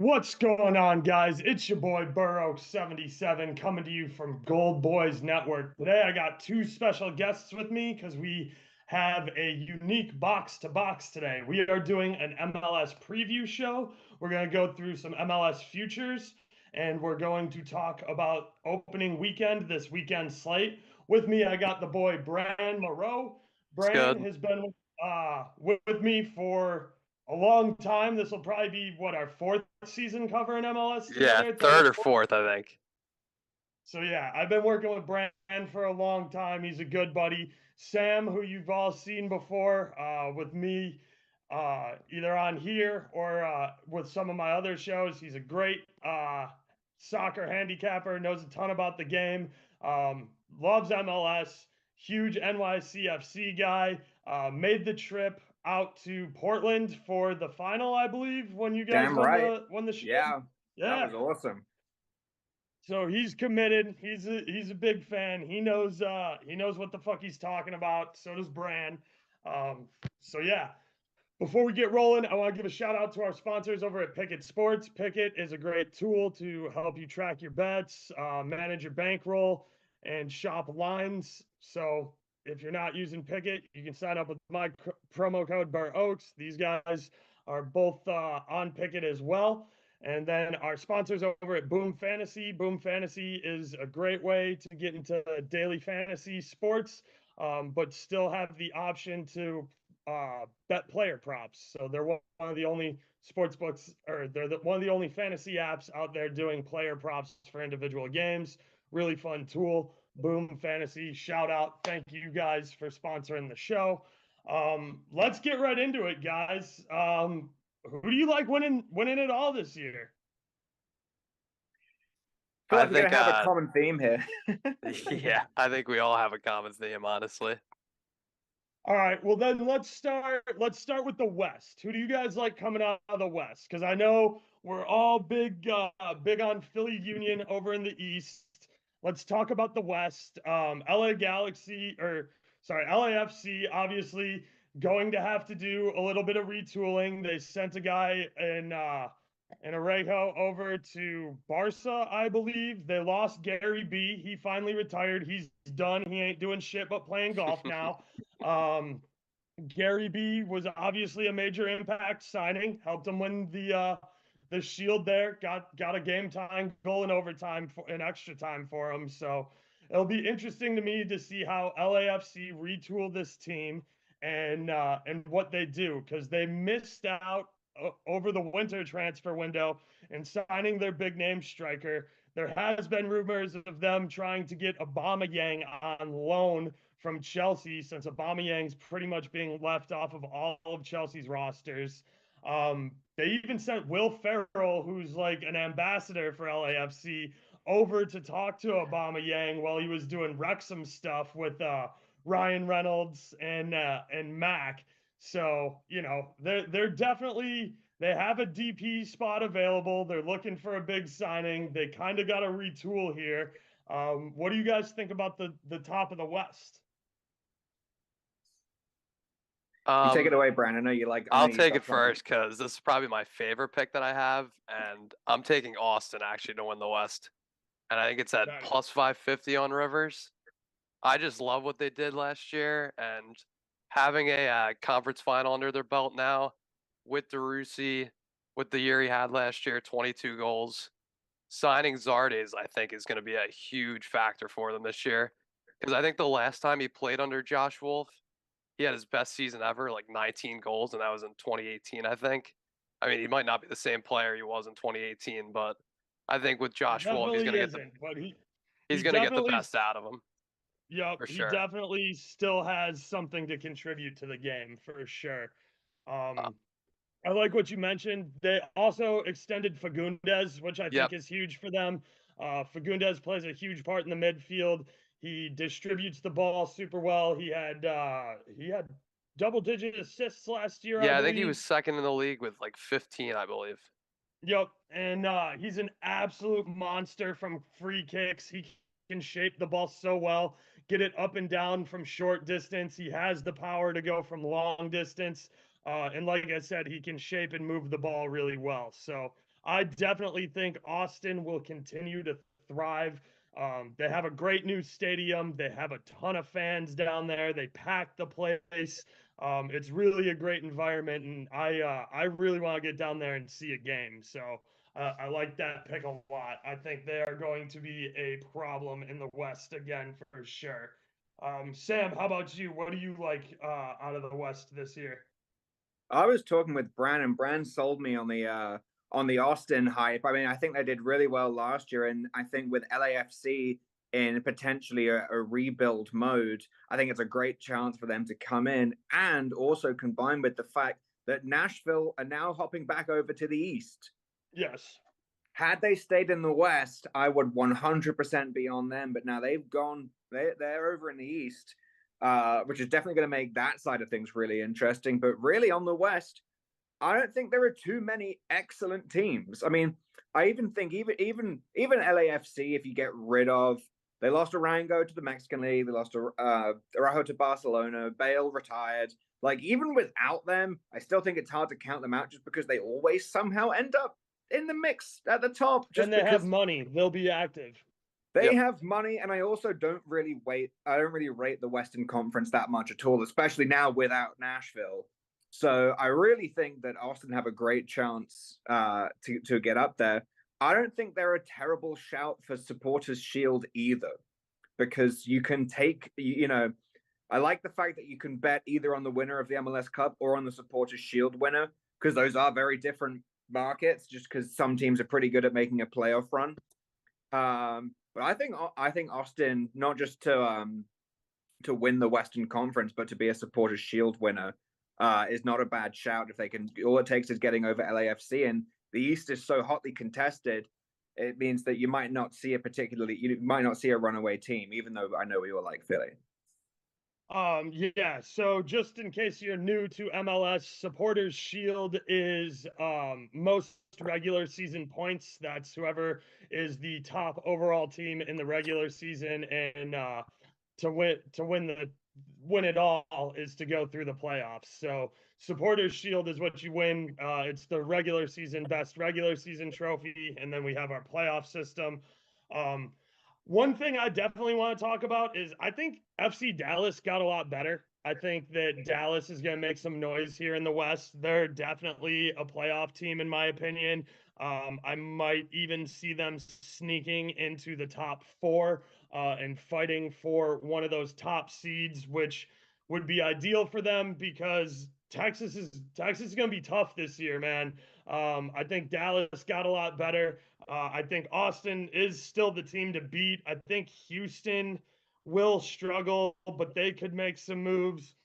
What's going on, guys? It's your boy Burroaks 77 coming to you from Gold Boys Network. Today, I got two special guests with me because we have a unique box to box today. We are doing an MLS preview show. We're going to go through some MLS futures and we're going to talk about opening weekend, this weekend slate. With me, I got the boy BranMorrone. It's Bran good. has been with me for a long time. This will probably be what, our fourth season covering MLS Yeah, together, third or third or fourth. fourth, I think. So yeah, I've been working with Brand for a long time. He's a good buddy. Sam, who you've all seen before, with me, either on here or with some of my other shows. He's a great soccer handicapper, knows a ton about the game, loves MLS, huge NYCFC guy. Made the trip out to Portland for the final, I believe, when you guys Damn won right. the show. Yeah, that Yeah. was awesome. So he's committed. He's a big fan. He knows what the fuck he's talking about. So does Bran. So yeah. Before we get rolling, I want to give a shout out to our sponsors over at Pickett Sports. Pickett is a great tool to help you track your bets, manage your bankroll, and shop lines. So if you're not using Pickett, you can sign up with my promo code Burroaks. These guys are both on Pickett as well. And then our sponsors over at Boom Fantasy. Boom Fantasy is a great way to get into daily fantasy sports, but still have the option to bet player props. So they're one of the only sports books, or one of the only fantasy apps out there doing player props for individual games. Really fun tool. Boom Fantasy, shout out. Thank you guys for sponsoring the show. Let's get right into it, guys. Who do you like winning it all this year? I feel I like we're think gonna have a common theme here. yeah, I think we all have a common theme, honestly. All right, well then let's start with the West. Who do you guys like coming out of the West? Because I know we're all big on Philly Union over in the East. Let's talk about the West. LA Galaxy, or sorry, LAFC, obviously going to have to do a little bit of retooling. They sent a guy in Arejo over to Barca, I believe. They lost Gary B. He finally retired. He's done. He ain't doing shit but playing golf now. Um, Gary B was obviously a major impact signing, helped him win the Shield there. Got a game time goal in overtime for an extra time for him. So it'll be interesting to me to see how LAFC retool this team and what they do, because they missed out over the winter transfer window and signing their big name striker. There has been rumors of them trying to get Aubameyang on loan from Chelsea, since Aubameyang's pretty much being left off of all of Chelsea's rosters. They even sent Will Ferrell, who's like an ambassador for LAFC, over to talk to Aubameyang while he was doing Wrexham stuff with Ryan Reynolds and Mac. So, you know, they're definitely, they have a DP spot available. They're looking for a big signing. They kind of got to retool here. What do you guys think about the top of the West? You take Um, it away, Brian. I know you like. I know I'll you take got it something. first because this is probably my favorite pick that I have, and I'm taking Austin actually to win the West, and I think it's at Nice. plus 550 on Rivers. I just love what they did last year, and having a conference final under their belt now with DeRussi, with the year he had last year, 22 goals. Signing Zardes, I think, is going to be a huge factor for them this year. Because I think the last time he played under Josh Wolf, he had his best season ever, like 19 goals, and that was in 2018, I think. I mean, he might not be the same player he was in 2018, but I think with He Josh Wolf, definitely isn't, but he's he going to get the definitely, best out of him yep, for he sure. definitely still has something to contribute to the game for sure. Uh, Um, I like what you mentioned. They also extended Fagundes, which I think yep. is huge for them. Fagundes plays a huge part in the midfield. He distributes the ball super well. He had double-digit assists last year, I Yeah, I think he was believe. second in the league with like 15, I believe. Yep, and he's an absolute monster from free kicks. He can shape the ball so well, get it up and down from short distance. He has the power to go from long distance. And like I said, he can shape and move the ball really well. So I definitely think Austin will continue to thrive. They have a great new stadium. They have a ton of fans down there. They pack the place. It's really a great environment, and I really want to get down there and see a game. So I like that pick a lot. I think they are going to be a problem in the West again for sure. Sam, how about you? What do you like out of the West this year? I was talking with Bran, and Bran sold me on the Austin hype. I mean, I think they did really well last year, and I think with LAFC in potentially a rebuild mode, I think it's a great chance for them to come in, and also combined with the fact that Nashville are now hopping back over to the East. Yes. Had they stayed in the West, I would 100% be on them. But now they've gone, they're over in the East, which is definitely going to make that side of things really interesting. But really on the West, I don't think there are too many excellent teams. I mean, I even think even LAFC, if you get rid of, they lost Arango to the Mexican League, they lost Araujo to Barcelona, Bale retired. Like even without them, I still think it's hard to count them out just because they always somehow end up in the mix at the top. Just And they because have money, they'll be active. they have money, and I also don't really rate the Western Conference that much at all, especially now without Nashville. So I really think that Austin have a great chance to get up there. I don't think they're a terrible shout for Supporters Shield either, because you can take, I like the fact that you can bet either on the winner of the MLS Cup or on the Supporters Shield winner, because those are very different markets, just because some teams are pretty good at making a playoff run. But I think Austin, not just to win the Western Conference, but to be a Supporters Shield winner, is not a bad shout if they can. All it takes is getting over LAFC, and the East is so hotly contested. It means that you might not see a runaway team, even though I know we all like Philly. Yeah, so just in case you're new to MLS, Supporters Shield is most regular season points. That's whoever is the top overall team in the regular season, and to win it all is to go through the playoffs. So Supporters Shield is what you win. It's the regular season best regular season trophy, and then we have our playoff system. One thing I definitely want to talk about is I think FC Dallas got a lot better. I think that Dallas is going to make some noise here in the West. They're definitely a playoff team, in my opinion. I might even see them sneaking into the top four and fighting for one of those top seeds, which would be ideal for them because Texas is going to be tough this year, man. I think Dallas got a lot better. I think Austin is still the team to beat. I think Houston will struggle, but they could make some moves.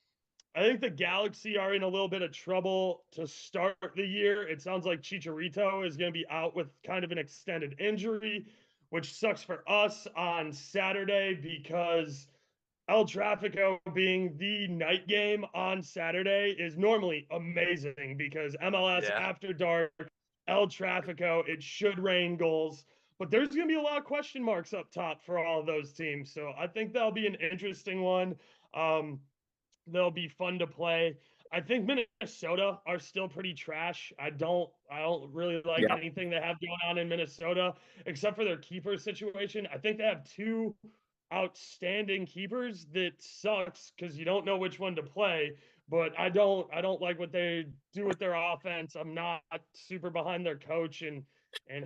I think the Galaxy are in a little bit of trouble to start the year. It sounds like Chicharito is going to be out with kind of an extended injury, which sucks for us on Saturday because El Trafico being the night game on Saturday is normally amazing because MLS after dark, El Trafico, it should rain goals. But there's going to be a lot of question marks up top for all of those teams. So I think that'll be an interesting one. They'll be fun to play. I think Minnesota are still pretty trash. I don't really like anything they have going on in Minnesota, except for their keeper situation. I think they have two outstanding keepers that sucks because you don't know which one to play. But I don't like what they do with their offense. I'm not super behind their coach and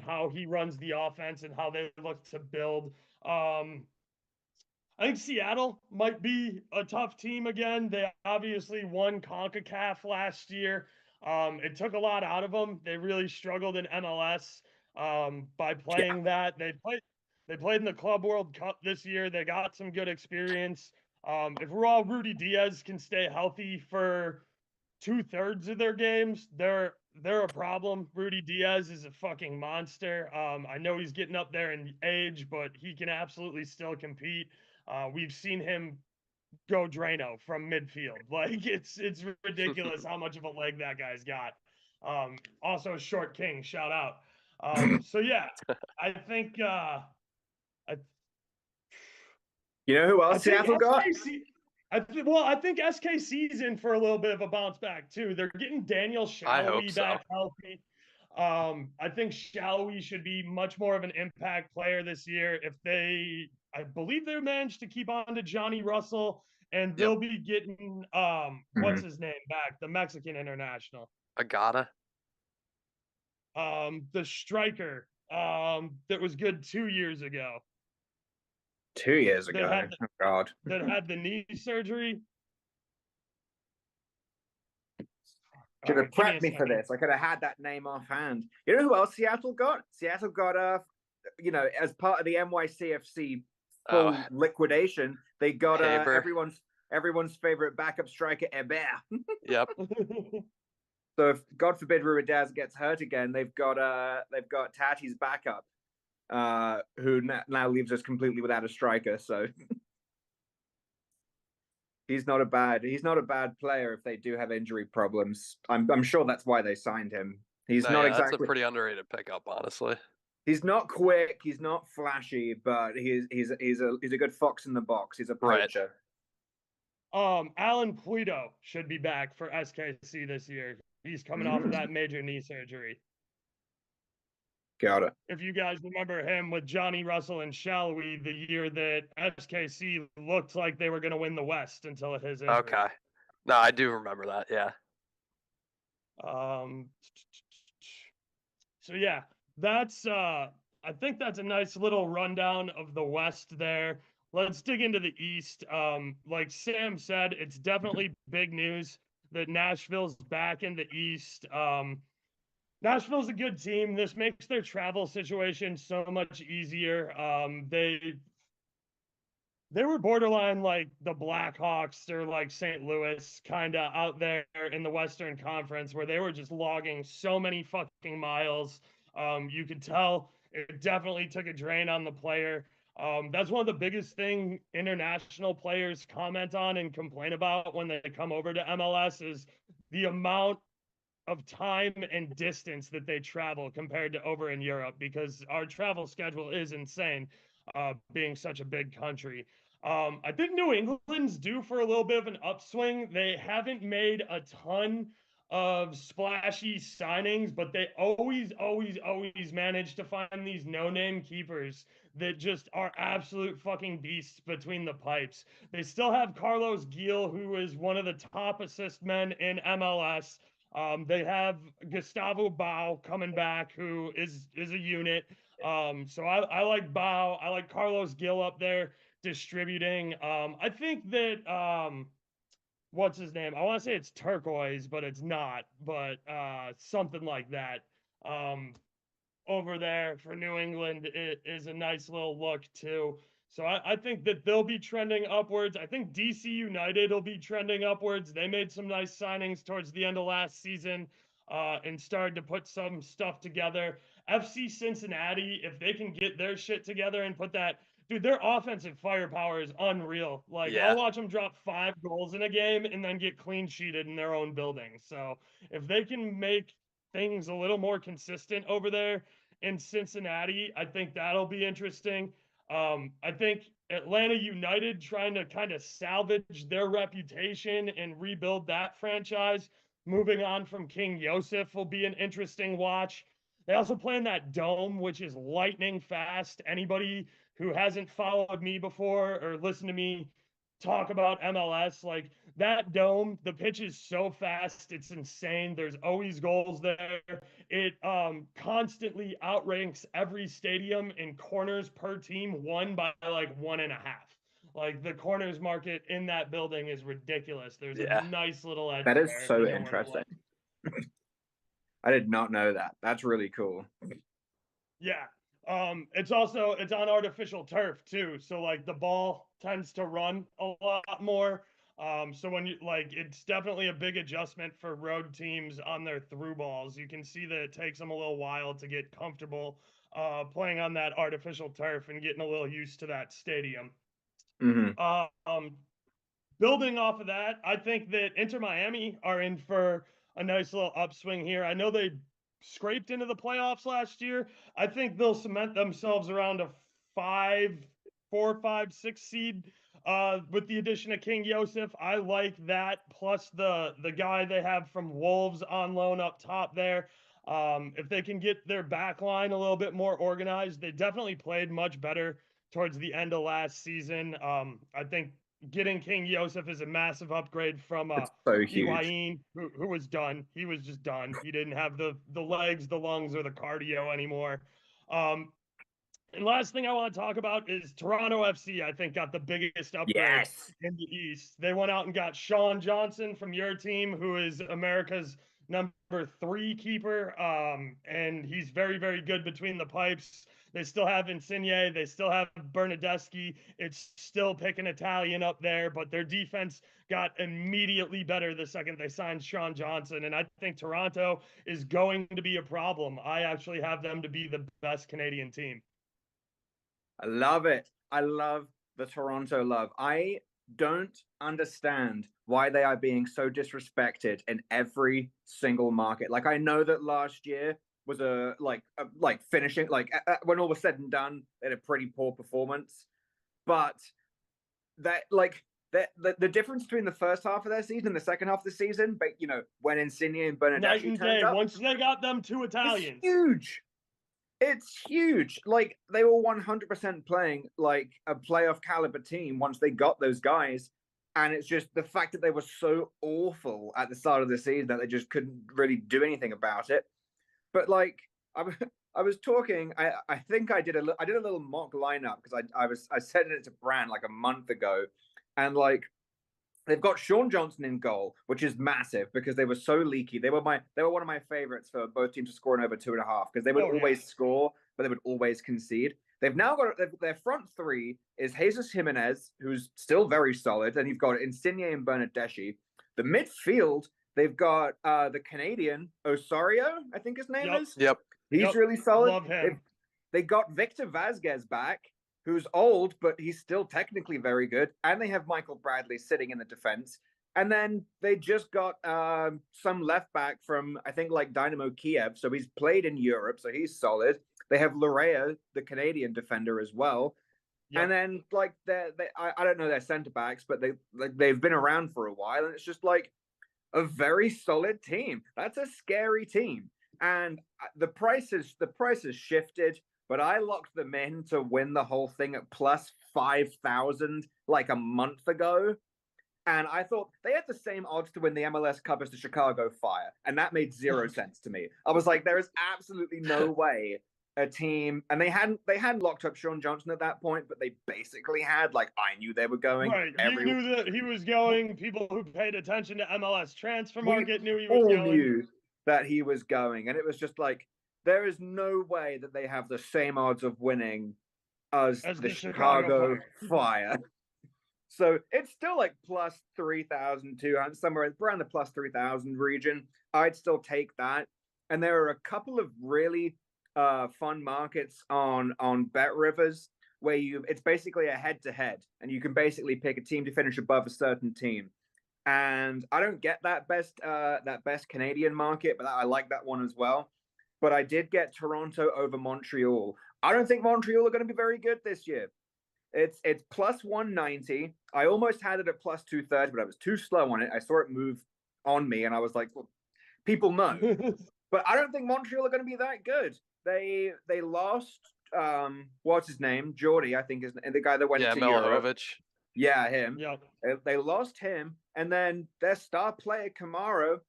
how he runs the offense and how they look to build. I think Seattle might be a tough team again. They obviously won CONCACAF last year. It took a lot out of them. They really struggled in MLS by playing that. They played in the Club World Cup this year. They got some good experience. If Raul Rudy Diaz can stay healthy for 2/3 of their games, they're a problem. Rudy Diaz is a fucking monster. I know he's getting up there in age, but he can absolutely still compete. We've seen him go Drano from midfield. Like it's ridiculous how much of a leg that guy's got. Also Short King, shout out. So yeah, I think you know who else Seattle got? I think SKC's in for a little bit of a bounce back too. They're getting Daniel Shalhoub back healthy. I think Shallowy should be much more of an impact player this year. I believe they managed to keep on to Johnny Russell, and Yep. they'll be getting what's his name back, the Mexican international, Agata. the striker, that was good 2 years ago. 2 years ago. Oh God. That had the knee surgery. Should have prepped me for this. I could have had that name offhand. You know who else Seattle got? Seattle got as part of the NYCFC full liquidation, they got everyone's favorite backup striker, Hebert. Yep. So if God forbid Ruidaz gets hurt again, they've got Tati's backup, who now leaves us completely without a striker. So he's not a bad player if they do have injury problems. I'm sure that's why they signed him. That's a pretty underrated pickup, honestly. He's not quick, he's not flashy, but he's a good fox in the box. He's a poacher. Right. Alan Puido should be back for SKC this year. He's coming off of that major knee surgery. Got it. If you guys remember him with Johnny Russell and Shallowy, the year that SKC looked like they were going to win the West until his injury. Okay. No, I do remember that. Yeah. So yeah, that's I think that's a nice little rundown of the West there. Let's dig into the East. Like Sam said, it's definitely big news that Nashville's back in the East. Nashville's a good team. This makes their travel situation so much easier. They were borderline like the Blackhawks or like St. Louis, kind of out there in the Western Conference, where they were just logging so many fucking miles. You could tell it definitely took a drain on the player. That's one of the biggest thing international players comment on and complain about when they come over to MLS is the amount of time and distance that they travel compared to over in Europe, because our travel schedule is insane, being such a big country. I think New England's due for a little bit of an upswing. They haven't made a ton of splashy signings, but they always manage to find these no-name keepers that just are absolute fucking beasts between the pipes. They still have Carlos Gil, who is one of the top assist men in MLS. They have Gustavo Bao coming back, who is a unit. So I like Bao. I like Carlos Gil up there distributing. I think that what's his name? I want to say it's Turquoise, but it's not. But something like that. Over there for New England, it is a nice little look too. So I think that they'll be trending upwards. I think DC United will be trending upwards. They made some nice signings towards the end of last season and started to put some stuff together. FC Cincinnati, if they can get their shit together and put that, dude, their offensive firepower is unreal. Like, yeah. I'll watch them drop 5 goals in a game and then get clean sheeted in their own building. So if they can make things a little more consistent over there in Cincinnati, I think that'll be interesting. I think Atlanta United trying to kind of salvage their reputation and rebuild that franchise, moving on from King Yosef, will be an interesting watch. They also play in that dome, which is lightning fast. Anybody who hasn't followed me before or listened to me talk about MLS, like that dome, the pitch is so fast, it's insane. There's always goals there. It constantly outranks every stadium in corners per team, won by like 1.5. Like the corners market in that building is ridiculous. There's a nice little edge. That is so interesting. I did not know that. That's really cool. Yeah. It's on artificial turf too. So like the ball tends to run a lot more. So when you like, it's definitely a big adjustment for road teams on their through balls. You can see that it takes them a little while to get comfortable playing on that artificial turf and getting a little used to that stadium. Mm-hmm. Building off of that, I think that Inter Miami are in for a nice little upswing here. I know they scraped into the playoffs last year. I think they'll cement themselves around a 4, 5, 6 seed with the addition of King Yosef. I like that, plus the guy they have from Wolves on loan up top there. If they can get their back line a little bit more organized, they definitely played much better towards the end of last season. I think getting King Yosef is a massive upgrade from It's so huge. Higuain, who was done. He was just done. He didn't have the legs, the lungs, or the cardio anymore. And last thing I want to talk about is Toronto FC, I think, got the biggest upgrade Yes. in the East. They went out and got Sean Johnson from your team, who is America's #3 keeper. And he's very, very good between the pipes. They still have Insigne. They still have Bernadeschi. It's still picking Italian up there, but their defense got immediately better the second they signed Sean Johnson. And I think Toronto is going to be a problem. I actually have them to be the best Canadian team. I love it. I love the Toronto love. I don't understand why they are being so disrespected in every single market. Like, I know that last year was finishing, when all was said and done, they had a pretty poor performance. But that, the difference between the first half of their season and the second half of the season, but when Insigne and Bernadeschi night and day. Once they got them two Italians, it's huge. It's huge. Like, they were 100% playing like a playoff caliber team once they got those guys. And it's just the fact that they were so awful at the start of the season that they just couldn't really do anything about it. But like, I was talking, I think I did a little mock lineup because I sent it to Bran like a month ago. And like, they've got Sean Johnson in goal, which is massive because they were so leaky. They were one of my favorites for both teams to score in over 2.5 because they would always score, but they would always concede. They've now got their front three is Jesus Jimenez, who's still very solid, and you've got Insigne and Bernadeschi. The midfield, they've got the Canadian Osorio, I think his name is. Yep. He's really solid. Love him. They got Victor Vazquez back, who's old, but he's still technically very good. And they have Michael Bradley sitting in the defense. And then they just got some left back from, I think, like Dynamo Kiev. So he's played in Europe, so he's solid. They have Larea, the Canadian defender, as well. Yep. And then, like, I don't know their center backs, but they've been around for a while. And it's just like a very solid team. That's a scary team. And the price has shifted. But I locked them in to win the whole thing at plus 5,000 like a month ago. And I thought they had the same odds to win the MLS Cup as the Chicago Fire. And that made zero sense to me. I was like, there is absolutely no way a team, and they hadn't locked up Sean Johnson at that point, but they basically had, like, I knew they were going. Right. You knew that he was going. People who paid attention to MLS transfer market knew he was going. Knew that he was going. And it was just like, there is no way that they have the same odds of winning as the Chicago Fire. So it's still like plus 3,200, somewhere around the plus 3,000 region. I'd still take that. And there are a couple of really fun markets on Bet Rivers where it's basically a head-to-head, and you can basically pick a team to finish above a certain team. And I don't get that best Canadian market, but I like that one as well. But I did get Toronto over Montreal. I don't think Montreal are going to be very good this year. It's plus 190. I almost had it at plus 230, but I was too slow on it. I saw it move on me, and I was like, well, people know. But I don't think Montreal are going to be that good. They lost, what's his name? Jordy, I think, is the guy that went to Europe. Yeah, him. Yep. They lost him, and then their star player, Camaro,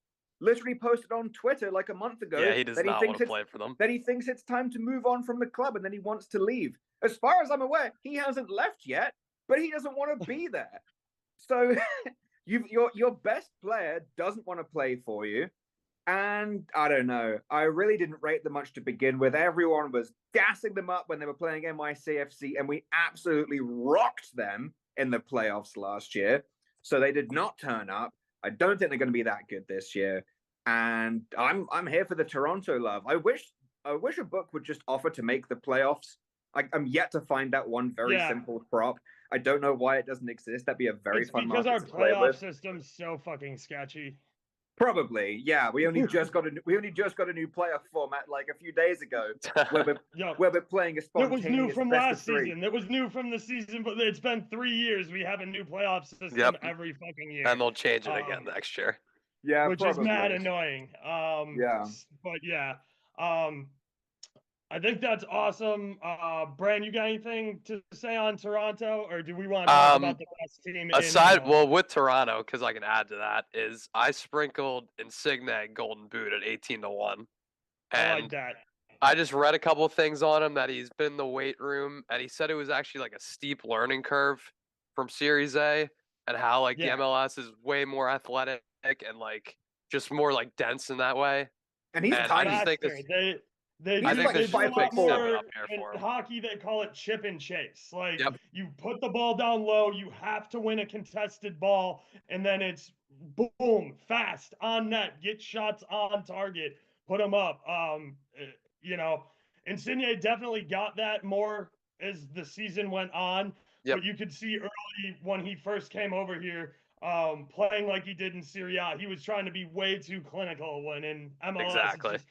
literally posted on Twitter like a month ago he does not want to play for them. That he thinks it's time to move on from the club, and then he wants to leave. As far as I'm aware, he hasn't left yet, but he doesn't want to be there. So your best player doesn't want to play for you. And I don't know. I really didn't rate them much to begin with. Everyone was gassing them up when they were playing NYCFC, and we absolutely rocked them in the playoffs last year. So they did not turn up. I don't think they're going to be that good this year. And I'm here for the Toronto love. I wish a book would just offer to make the playoffs. I'm yet to find that one very simple prop. I don't know why it doesn't exist. That'd be a very fun market to play with. Because our playoff system's so fucking sketchy. Probably, yeah. We only just got a new playoff format like a few days ago, where we're playing a spontaneous. It was new from last season. It was new from the season, but it's been 3 years. We have a new playoff system every fucking year, and they'll change it again next year. Yeah, which is mad annoying. Yeah. But yeah, I think that's awesome. Bran, you got anything to say on Toronto, or do we want to talk about the best team in MLS? Well, with Toronto, because I can add to that, is I sprinkled Insigne Golden Boot at 18-1. I like And that. I just read a couple of things on him that he's been in the weight room, and he said it was actually like a steep learning curve from Series A, and how like the MLS is way more athletic and like just more like dense in that way. And he's And tiny. I just think this. They I do, think they there's do a just a lot big step more up here in for him. hockey. They call it chip and chase. Like Yep. you put the ball down low, you have to win a contested ball, and then it's boom, fast on net, get shots on target, put them up. You know, Insigne definitely got that more as the season went on, Yep. but you could see early when he first came over here, playing like he did in Serie A, he was trying to be way too clinical. When in MLS, Exactly. it's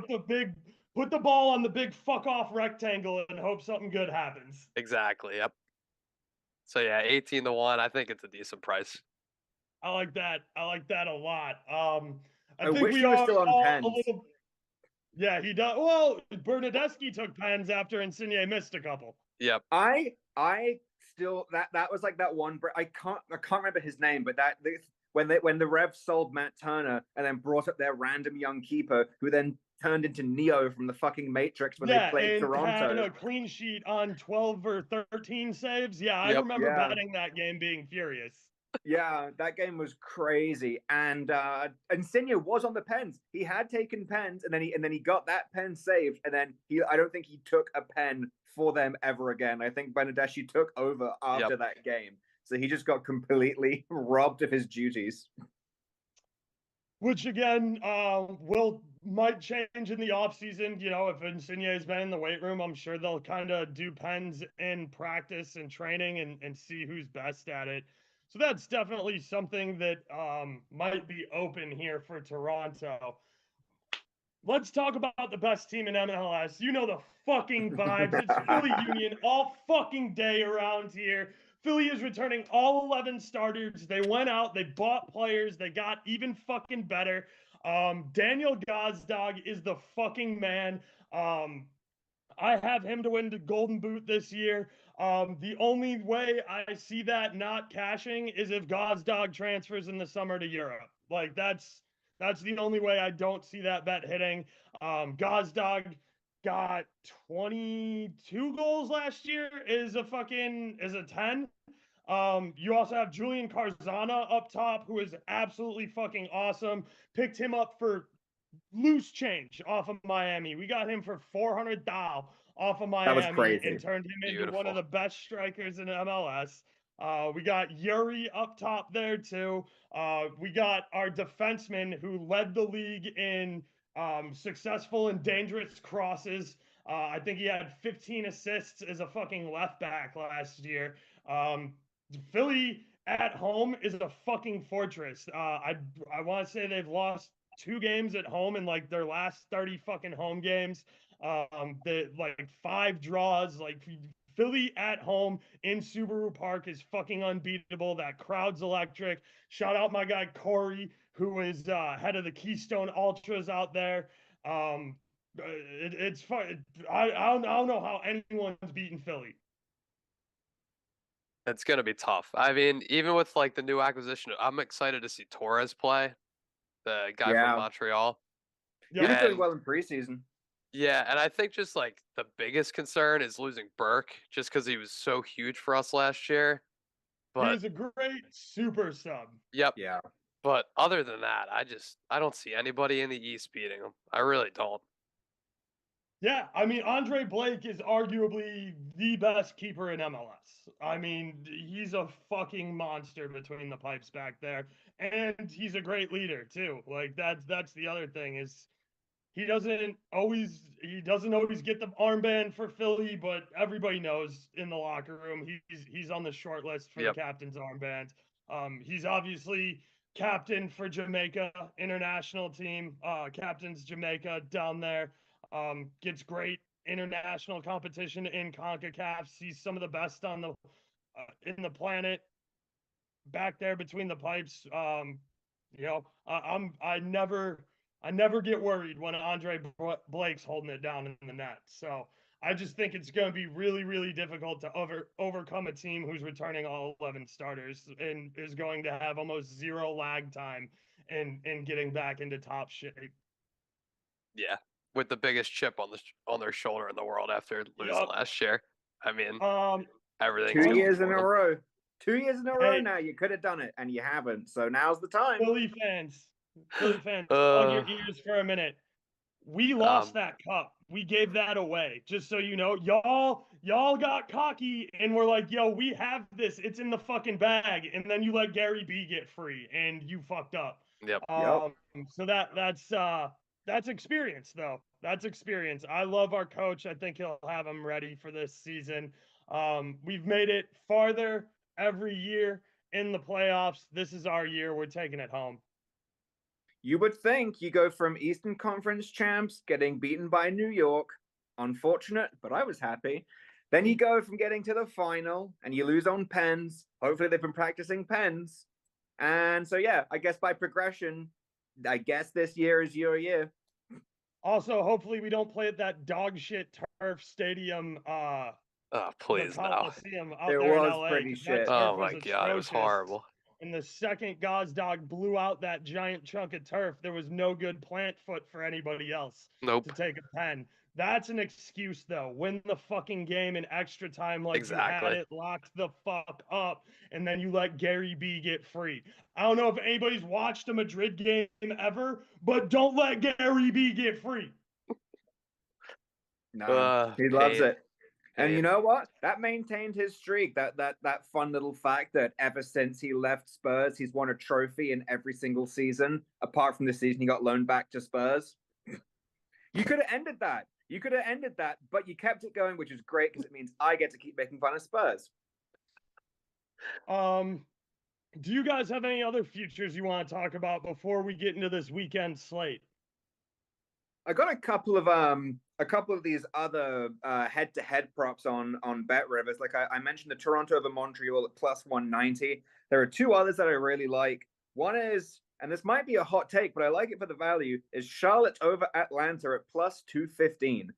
just put the ball on the big fuck off rectangle and hope something good happens. Exactly. Yep. So yeah, 18-1. I think it's a decent price. I like that. I like that a lot. I think wish we he was are still on all pens. a little. Yeah, he does. Well, Bernadeschi took pens after Insigne missed a couple. Yep. I still that was like that one. I can't remember his name, but when the Revs sold Matt Turner and then brought up their random young keeper who then turned into Neo from the fucking Matrix when they played and Toronto. had a clean sheet on 12 or 13 saves. Yeah, I Yep. remember betting that game being furious. Yeah, that game was crazy. And Insigne was on the pens. He had taken pens, and then he got that pen saved, and then I don't think he took a pen for them ever again. I think Bernadeschi took over after that game. So he just got completely robbed of his duties. Which again, might change in the offseason. You know, if Insigne has been in the weight room, I'm sure they'll kind of do pens in practice and training and see who's best at it. So that's definitely something that might be open here for Toronto. Let's talk about the best team in MLS. You know the fucking vibes. It's Philly Union all fucking day around here. Philly is returning all 11 starters. They went out, they bought players, they got even fucking better. Daniel Gazdag is the fucking man. I have him to win the Golden Boot this year. The only way I see that not cashing is if Gazdag transfers in the summer to Europe. Like that's the only way I don't see that bet hitting. Gazdag got 22 goals last year. Is a 10. You also have Julian Carzana up top, who is absolutely fucking awesome. Picked him up for loose change off of Miami. We got him for $400 off of Miami and turned him into one of the best strikers in MLS. We got Yuri up top there too. We got our defenseman who led the league in successful and dangerous crosses. I think he had 15 assists as a fucking left back last year. Philly at home is a fucking fortress. I want to say they've lost 2 games at home in like their last 30 fucking home games. The like 5 draws. Like Philly at home in Subaru Park is fucking unbeatable. That crowd's electric. Shout out my guy Corey, who is head of the Keystone Ultras out there. It's fun. I don't know how anyone's beating Philly. It's gonna be tough. I mean, even with like the new acquisition, I'm excited to see Torres play, the guy from Montreal. He was doing well in preseason. Yeah, and I think just like the biggest concern is losing Burke, just because he was so huge for us last year. But he's a great super sub. Yep. Yeah. But other than that, I don't see anybody in the East beating him. I really don't. Yeah, I mean, Andre Blake is arguably the best keeper in MLS. I mean, he's a fucking monster between the pipes back there, and he's a great leader too. Like that's the other thing is he doesn't always get the armband for Philly, but everybody knows in the locker room he's on the short list for the captain's armband. He's obviously captain for Jamaica international team. Captain's Jamaica down there. Gets great international competition in CONCACAF. Sees some of the best on the in the planet back there between the pipes. You know, I never get worried when Andre Blake's holding it down in the net. So I just think it's going to be really, really difficult to overcome a team who's returning all 11 starters and is going to have almost zero lag time in getting back into top shape. Yeah, with the biggest chip on their shoulder in the world after losing Yup. last year. I mean, Two everything's years in going a for them. row. 2 years in a row Hey. now. You could have done it, and you haven't. So now's the time. Philly fans, plug your ears for a minute. We lost that cup. We gave that away. Just so you know, y'all got cocky and we're like, yo, we have this. It's in the fucking bag. And then you let Gary B get free and you fucked up. Yep. So that's experience though. That's experience. I love our coach. I think he'll have him ready for this season. We've made it farther every year in the playoffs. This is our year. We're taking it home. You would think you go from Eastern Conference champs getting beaten by New York, unfortunate, but I was happy. Then you go from getting to the final and you lose on pens. Hopefully they've been practicing pens. And so, yeah, I guess by progression, I guess this year is your year. Also, hopefully we don't play at that dog shit turf stadium. Please the no. Coliseum out It there in was LA. pretty 'Cause that shit. turf Oh my was god, it was atrocious. horrible. And the second Gazdag blew out that giant chunk of turf, there was no good plant foot for anybody else Nope. to take a pen. That's an excuse, though. Win the fucking game in extra time like you had Exactly. it locked the fuck up, and then you let Gary B get free. I don't know if anybody's watched a Madrid game ever, but don't let Gary B get free. No, he loves it. And you Hate. know what? That maintained his streak. That fun little fact that ever since he left Spurs, he's won a trophy in every single season, apart from the season he got loaned back to Spurs. You could have ended that. You could have ended that, but you kept it going, which is great because it means I get to keep making fun of Spurs. Do you guys have any other futures you want to talk about before we get into this weekend slate? I got a couple of these other head-to-head props on Bet Rivers. Like I mentioned, the Toronto over Montreal at plus 190. There are two others that I really like. One is, and this might be a hot take, but I like it for the value, is Charlotte over Atlanta at plus 215.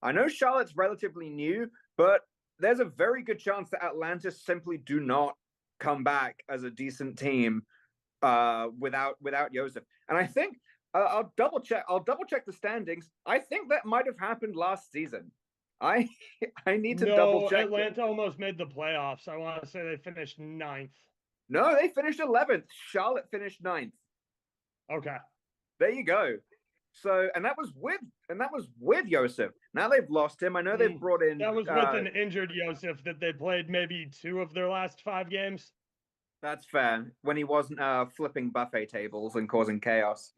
I know Charlotte's relatively new, but there's a very good chance that Atlanta simply do not come back as a decent team without Joseph. And I think I'll double check the standings. I think that might have happened last season. I need to double check. Atlanta almost made the playoffs. I want to say they finished 9th. No, they finished 11th. Charlotte finished 9th. Okay. There you go. So, and that was with Joseph. Now they've lost him. I know they've brought in. That was with an injured Joseph that they played maybe 2 of their last 5 games. That's fair. When he wasn't flipping buffet tables and causing chaos.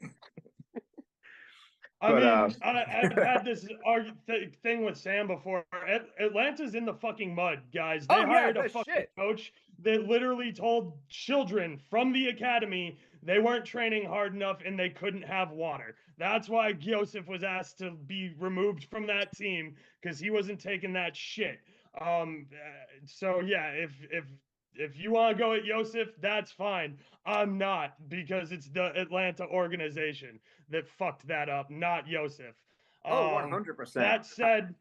I've had this thing with Sam before. Atlanta's in the fucking mud, guys. They hired a fucking coach that literally told children from the academy they weren't training hard enough and they couldn't have water. That's why Joseph was asked to be removed from that team because he wasn't taking that shit. So yeah, if you want to go at Joseph, that's fine. I'm not, because it's the Atlanta organization that fucked that up, not Joseph. 100%.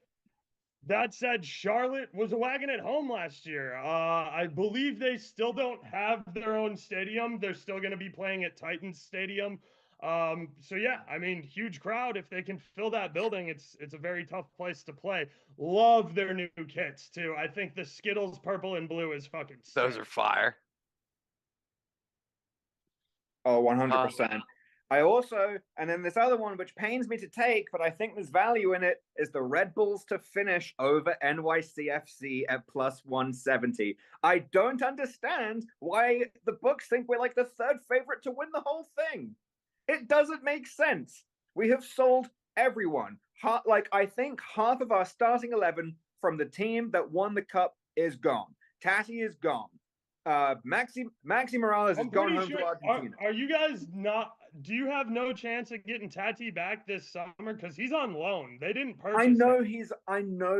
That said, Charlotte was a wagon at home last year. I believe they still don't have their own stadium. They're still going to be playing at Titans Stadium. So yeah, I mean, huge crowd. If they can fill that building, it's a very tough place to play. Love their new kits too. I think the Skittles purple and blue is fucking sick. Those are fire. Oh, 100%. I also, and then this other one, which pains me to take, but I think there's value in it, is the Red Bulls to finish over NYCFC at plus 170. I don't understand why the books think we're like the 3rd favorite to win the whole thing. It doesn't make sense. We have sold everyone. I think half of our starting 11 from the team that won the cup is gone. Tati is gone. Maxi Morales has gone home to Argentina. Are you guys do you have no chance of getting Tati back this summer? Because he's on loan. They didn't purchase I know him.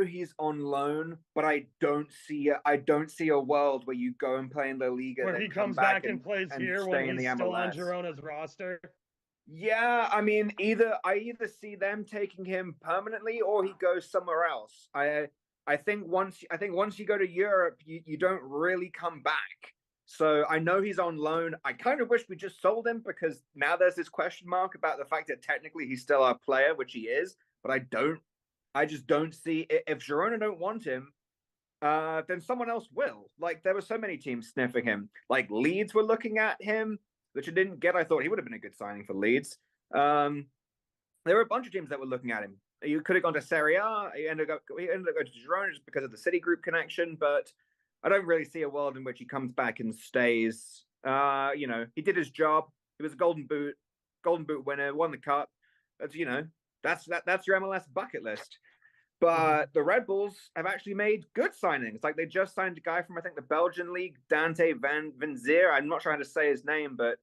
he's on loan, but I don't see a world where you go and play in La Liga, Where then he come comes back back and plays and here when stay in the he's still on MLS. Girona's roster. Yeah, I mean, I either see them taking him permanently or he goes somewhere else. I think once you go to Europe, you don't really come back. So I know he's on loan. I kind of wish we just sold him, because now there's this question mark about the fact that technically he's still our player, which he is. But I just don't see, if Girona don't want him, then someone else will. Like, there were so many teams sniffing him. Like, Leeds were looking at him, which I didn't get. I thought he would have been a good signing for Leeds. There were a bunch of teams that were looking at him. You could have gone to Serie A. He ended up going to Girona just because of the City Group connection. But I don't really see a world in which he comes back and stays. He did his job. He was a Golden Boot winner, won the cup. That's that's your MLS bucket list. But the Red Bulls have actually made good signings. Like, they just signed a guy from, I think, the Belgian league, Dante Van Zier. I'm not trying to say his name, but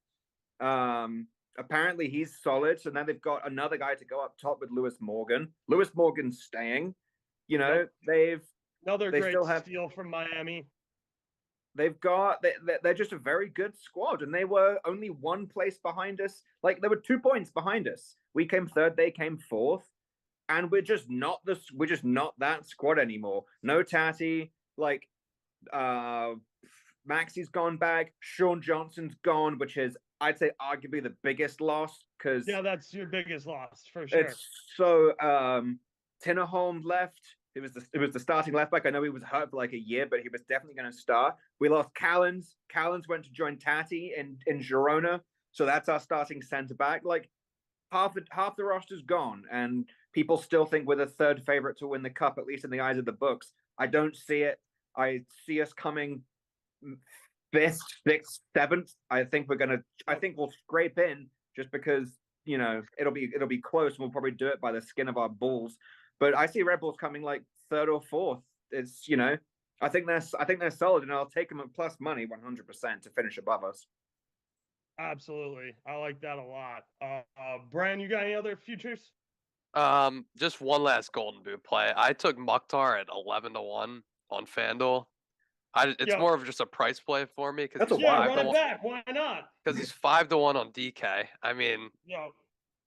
apparently he's solid. So now they've got another guy to go up top with Lewis Morgan. Lewis Morgan's staying. Yep. They Great still have steal from Miami. They're just a very good squad, and they were only one place behind us. Like, there were 2 points behind us. We came third, they came fourth. And we're just not that squad anymore. No Tati, like Maxi's gone back, Sean Johnson's gone, which is, I'd say, arguably the biggest loss, because that's your biggest loss for sure. It's so Tinnerholm left. It was the starting left back. I know he was hurt for like a year, but he was definitely going to start. We lost Callens. Callens went to join Tati in Girona, so that's our starting centre back. Like, half the roster's gone, and people still think we're the third favorite to win the cup, at least in the eyes of the books. I don't see it. I see us coming fifth, sixth, seventh. I think we'll scrape in, just because it'll be close, and we'll probably do it by the skin of our balls. But I see Red Bulls coming like third or fourth. It's I think they're solid, and I'll take them at plus money 100% to finish above us. Absolutely. I like that a lot. Bran, you got any other futures? Just one last Golden Boot play. I took Mukhtar at 11-1 on FanDuel. It's more of just a price play for me, because run it back. Why not? Because he's 5-1 on DK. I mean,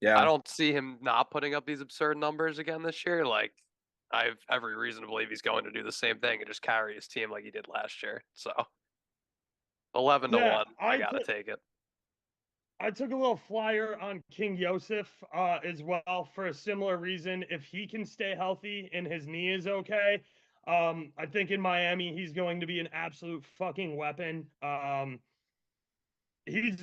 I don't see him not putting up these absurd numbers again this year. Like, I have every reason to believe he's going to do the same thing and just carry his team like he did last year. So 11-1, I gotta take it. I took a little flyer on King Yosef as well, for a similar reason. If he can stay healthy and his knee is okay, I think in Miami he's going to be an absolute fucking weapon. He's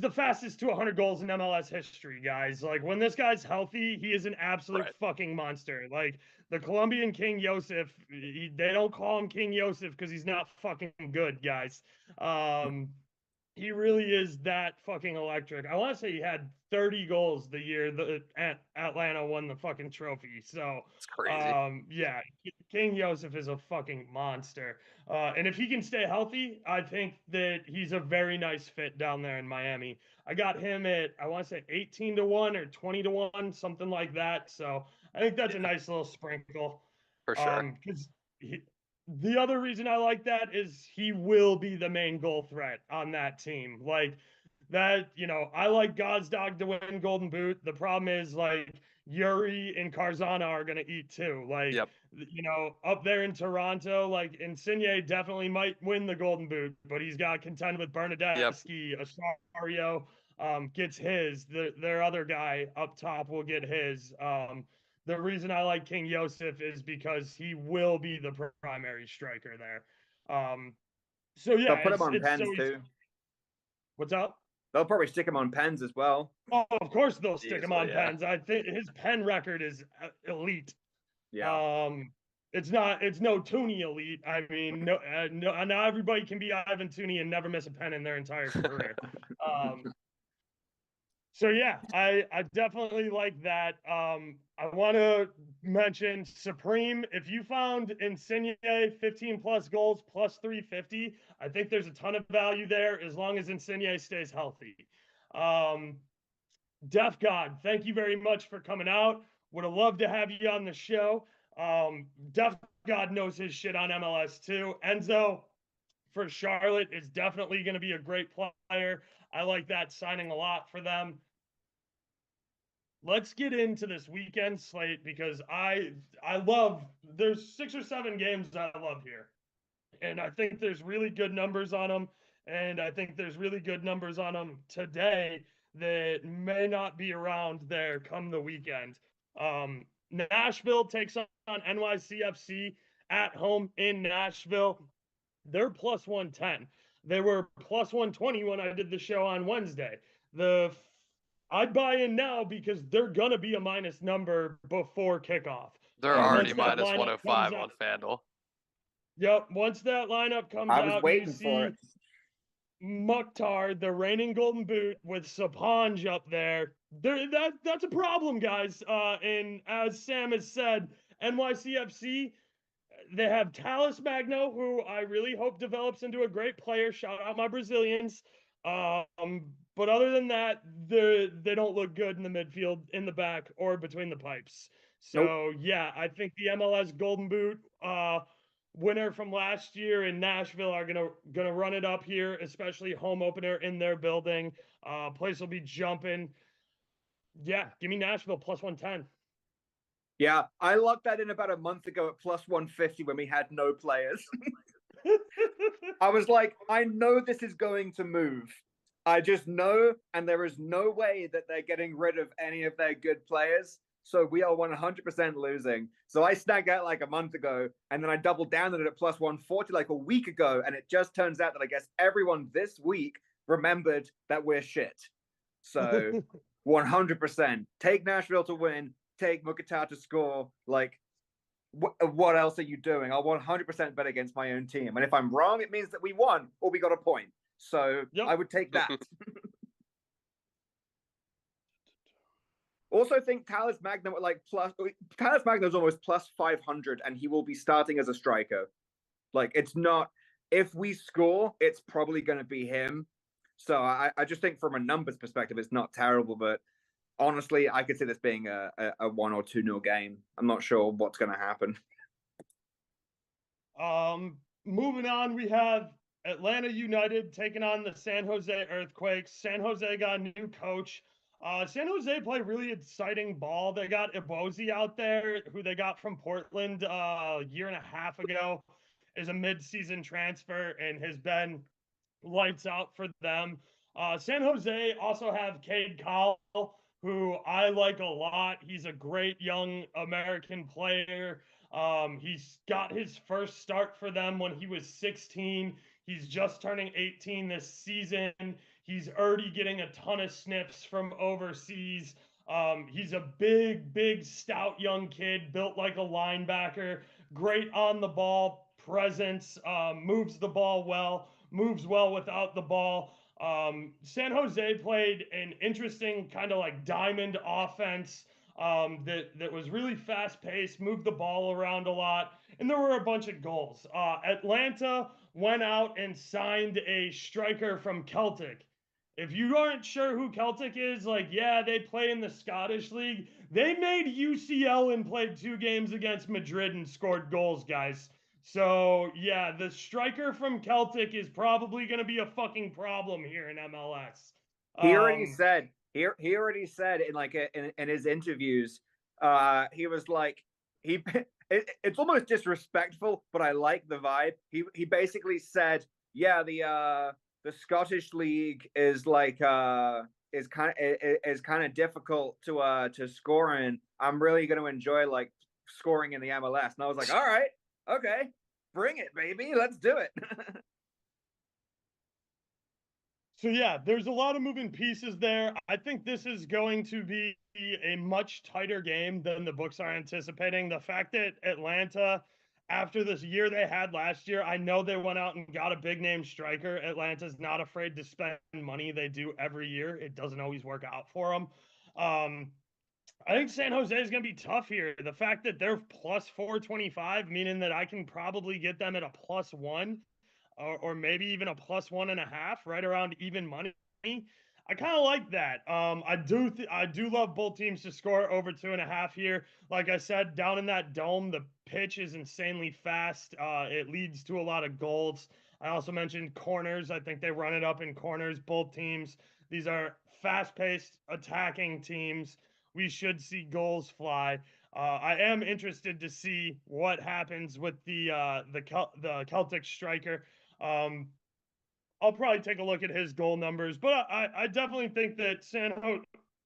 the fastest to 100 goals in MLS history, guys. Like, when this guy's healthy, he is an absolute fucking monster. Like, the Colombian King Yosef, they don't call him King Yosef because he's not fucking good, guys. He really is that fucking electric. I want to say he had 30 goals the year that Atlanta won the fucking trophy. So it's crazy. King Yosef is a fucking monster. And if he can stay healthy, I think that he's a very nice fit down there in Miami. I got him at, I want to say 18-1 or 20-1, something like that. So I think that's a nice little sprinkle. For sure. Because the other reason I like that is he will be the main goal threat on that team. Like, that, I like Gazdag to win Golden Boot. The problem is, like, Yuri and Karzana are going to eat too. Like, up there in Toronto, like, Insigne definitely might win the Golden Boot, but he's got to contend with Bernadeschi. Osorio gets his. Their other guy up top will get his. The reason I like King Yosef is because he will be the primary striker there. They'll put him on pens too. What's up? They'll probably stick him on pens as well. Oh, of course they'll stick him on pens. I think his pen record is elite. Yeah. It's no Tooney elite. I mean, not everybody can be Ivan Tooney and never miss a pen in their entire career. So yeah, I definitely like that. I want to mention Supreme. If you found Insigne 15 plus goals plus 350, I think there's a ton of value there as long as Insigne stays healthy. Def God, thank you very much for coming out. Would have loved to have you on the show. Def God knows his shit on MLS too. Enzo for Charlotte is definitely going to be a great player. I like that signing a lot for them. Let's get into this weekend slate because I love, there's 6 or 7 games I love here. And I think there's really good numbers on them. And I think there's really good numbers on them today that may not be around there come the weekend. Nashville takes on NYCFC at home in Nashville. They're plus 110. They were plus 120 when I did the show on Wednesday. I'd buy in now because they're going to be a minus number before kickoff. They're already Once that minus lineup 105 comes on out, FanDuel. yep, once that lineup comes I was out, waiting you for see it. Mukhtar, the reigning Golden Boot, with Sapanj up there. That's a problem, guys. And as Sam has said, NYCFC, they have Thales Magno, who I really hope develops into a great player. Shout out my Brazilians. But other than that, they don't look good in the midfield, in the back, or between the pipes. So Nope. yeah, I think the MLS Golden Boot winner from last year in Nashville are gonna run it up here, especially home opener in their building. Place will be jumping. Yeah, give me Nashville plus 110. Yeah, I locked that in about a month ago at plus 150 when we had no players. I was like, I know this is going to move. I just know, and there is no way that they're getting rid of any of their good players. So we are 100% losing. So I snagged out like a month ago, and then I doubled down on it at plus 140 like a week ago. And it just turns out that I guess everyone this week remembered that we're shit. So 100% take Nashville to win, take Mukhtar to score. Like, what else are you doing? I'll 100% bet against my own team. And if I'm wrong, it means that we won or we got a point. So Yep. I would take that. Also think Thales Magno at like Thales Magno's almost plus 500 and he will be starting as a striker. Like, it's not, if we score, it's probably going to be him. So I just think from a numbers perspective, it's not terrible, but honestly, I could see this being a 1 or 2-0 game. I'm not sure what's going to happen. Moving on, we have Atlanta United taking on the San Jose Earthquakes. San Jose got a new coach. San Jose play really exciting ball. They got Ebosi out there, who they got from Portland a year and a half ago, is a mid-season transfer and has been lights out for them. San Jose also have Cade Cowell, who I like a lot. He's a great young American player. He's got his first start for them when he was 16. He's just turning 18 this season. He's already getting a ton of snips from overseas. He's a big, stout young kid, built like a linebacker, great on the ball presence, moves the ball well, moves well without the ball. San Jose played an interesting kind of like diamond offense that was really fast paced, moved the ball around a lot, and there were a bunch of goals. Atlanta went out and signed a striker from Celtic. If you aren't sure who Celtic is, like, yeah, they play in the Scottish League. They made UCL and played 2 games against Madrid and scored goals, guys. So, yeah, the striker from Celtic is probably going to be a fucking problem here in MLS. He already said in like in his interviews, he was like, it's almost disrespectful, but I like the vibe. He basically said, yeah, the Scottish League is like is kind of difficult to score in. I'm really going to enjoy like scoring in the MLS. And I was like, all right, okay, bring it, baby, let's do it. So yeah, there's a lot of moving pieces there. I think this is going to be a much tighter game than the books are anticipating. The fact that Atlanta, after this year they had last year, I know they went out and got a big name striker. Atlanta's not afraid to spend money. They do every year. It doesn't always work out for them. I think San Jose is going to be tough here. The fact that they're plus 425, meaning that I can probably get them at a +1. Or maybe even a +1.5, right around even money. I kind of like that. I do love both teams to score over 2.5 here. Like I said, down in that dome, the pitch is insanely fast. It leads to a lot of goals. I also mentioned corners. I think they run it up in corners. Both teams. These are fast-paced, attacking teams. We should see goals fly. I am interested to see what happens with the Celtic striker. I'll probably take a look at his goal numbers, but I definitely think that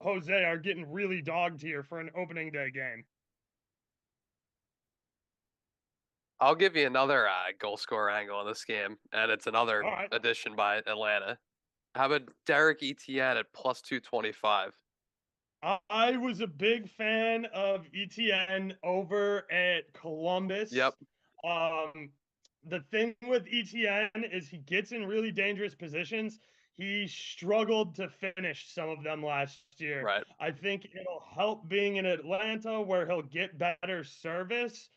Jose are getting really dogged here for an opening day game. I'll give you another goal scorer angle in this game, and it's another All right. addition by Atlanta. How about Derek Etienne at plus 225? I was a big fan of ETN over at Columbus. Yep. The thing with ETN is he gets in really dangerous positions. He struggled to finish some of them last year. Right. I think it'll help being in Atlanta where he'll get better service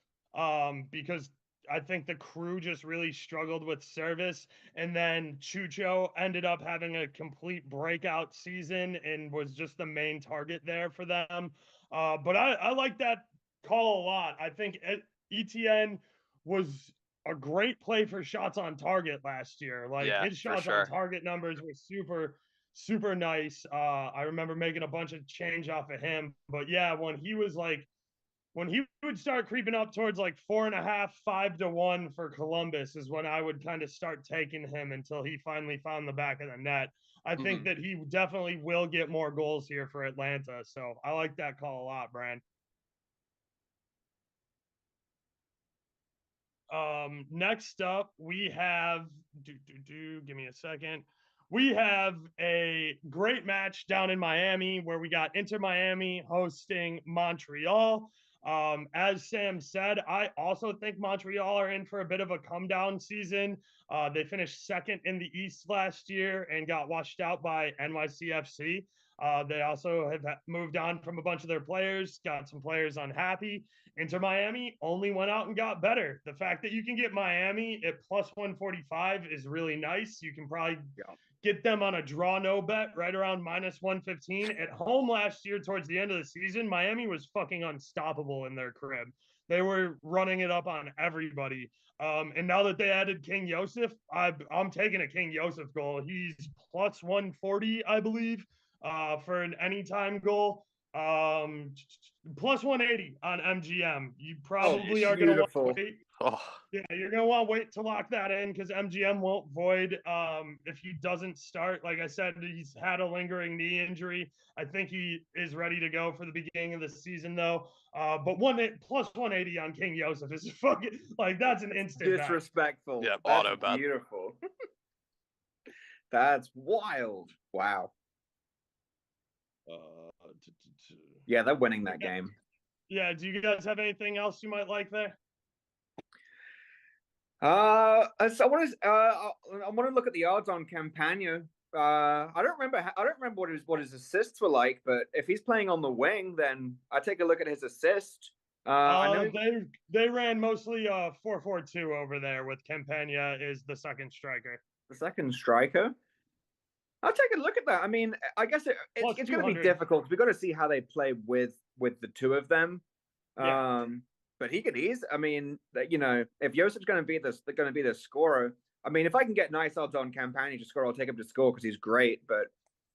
because I think the Crew just really struggled with service. And then Chucho ended up having a complete breakout season and was just the main target there for them. But I like that call a lot. I think ETN was a great play for shots on target last year. Like Yeah, his for shots sure. on target numbers were super nice. I remember making a bunch of change off of him. But yeah, when he would start creeping up towards like 4.5, 5-1 for Columbus is when I would kind of start taking him until he finally found the back of the net. I think that he definitely will get more goals here for Atlanta. So I like that call a lot, Brian. Next up, we have give me a second. We have a great match down in Miami where we got Inter Miami hosting Montreal. As Sam said, I also think Montreal are in for a bit of a come down season. They finished second in the East last year and got washed out by NYCFC. They also have moved on from a bunch of their players, got some players unhappy. Inter Miami only went out and got better. The fact that you can get Miami at plus 145 is really nice. You can probably get them on a draw no bet right around minus 115. At home last year, towards the end of the season, Miami was fucking unstoppable in their crib. They were running it up on everybody. And now that they added King Yosef, I'm taking a King Yosef goal. He's plus 140, I believe, for an anytime goal. Plus 180 on MGM. You probably are going to want to wait. Oh. Yeah, you're going to want to wait to lock that in because MGM won't void if he doesn't start. Like I said, he's had a lingering knee injury. I think he is ready to go for the beginning of the season, though. But plus 180 on King Yosef is fucking like that's an instant disrespectful. Yeah, that's auto bet. Beautiful. That's wild. Wow. Yeah, they're winning that game. Yeah. Do you guys have anything else you might like there? So I want to look at the odds on Campagna. I don't remember what his assists were like, but if he's playing on the wing, then I take a look at his assist. I know they ran mostly 4-4-2 over there with Campagna is the second striker. The second striker. I'll take a look at that. I mean, I guess it's going to be difficult because we've got to see how they play with the two of them. Yeah. But he could ease. I mean, you know, if Josep's going to be the scorer. I mean, if I can get nice odds on Campagna to score, I'll take him to score because he's great. But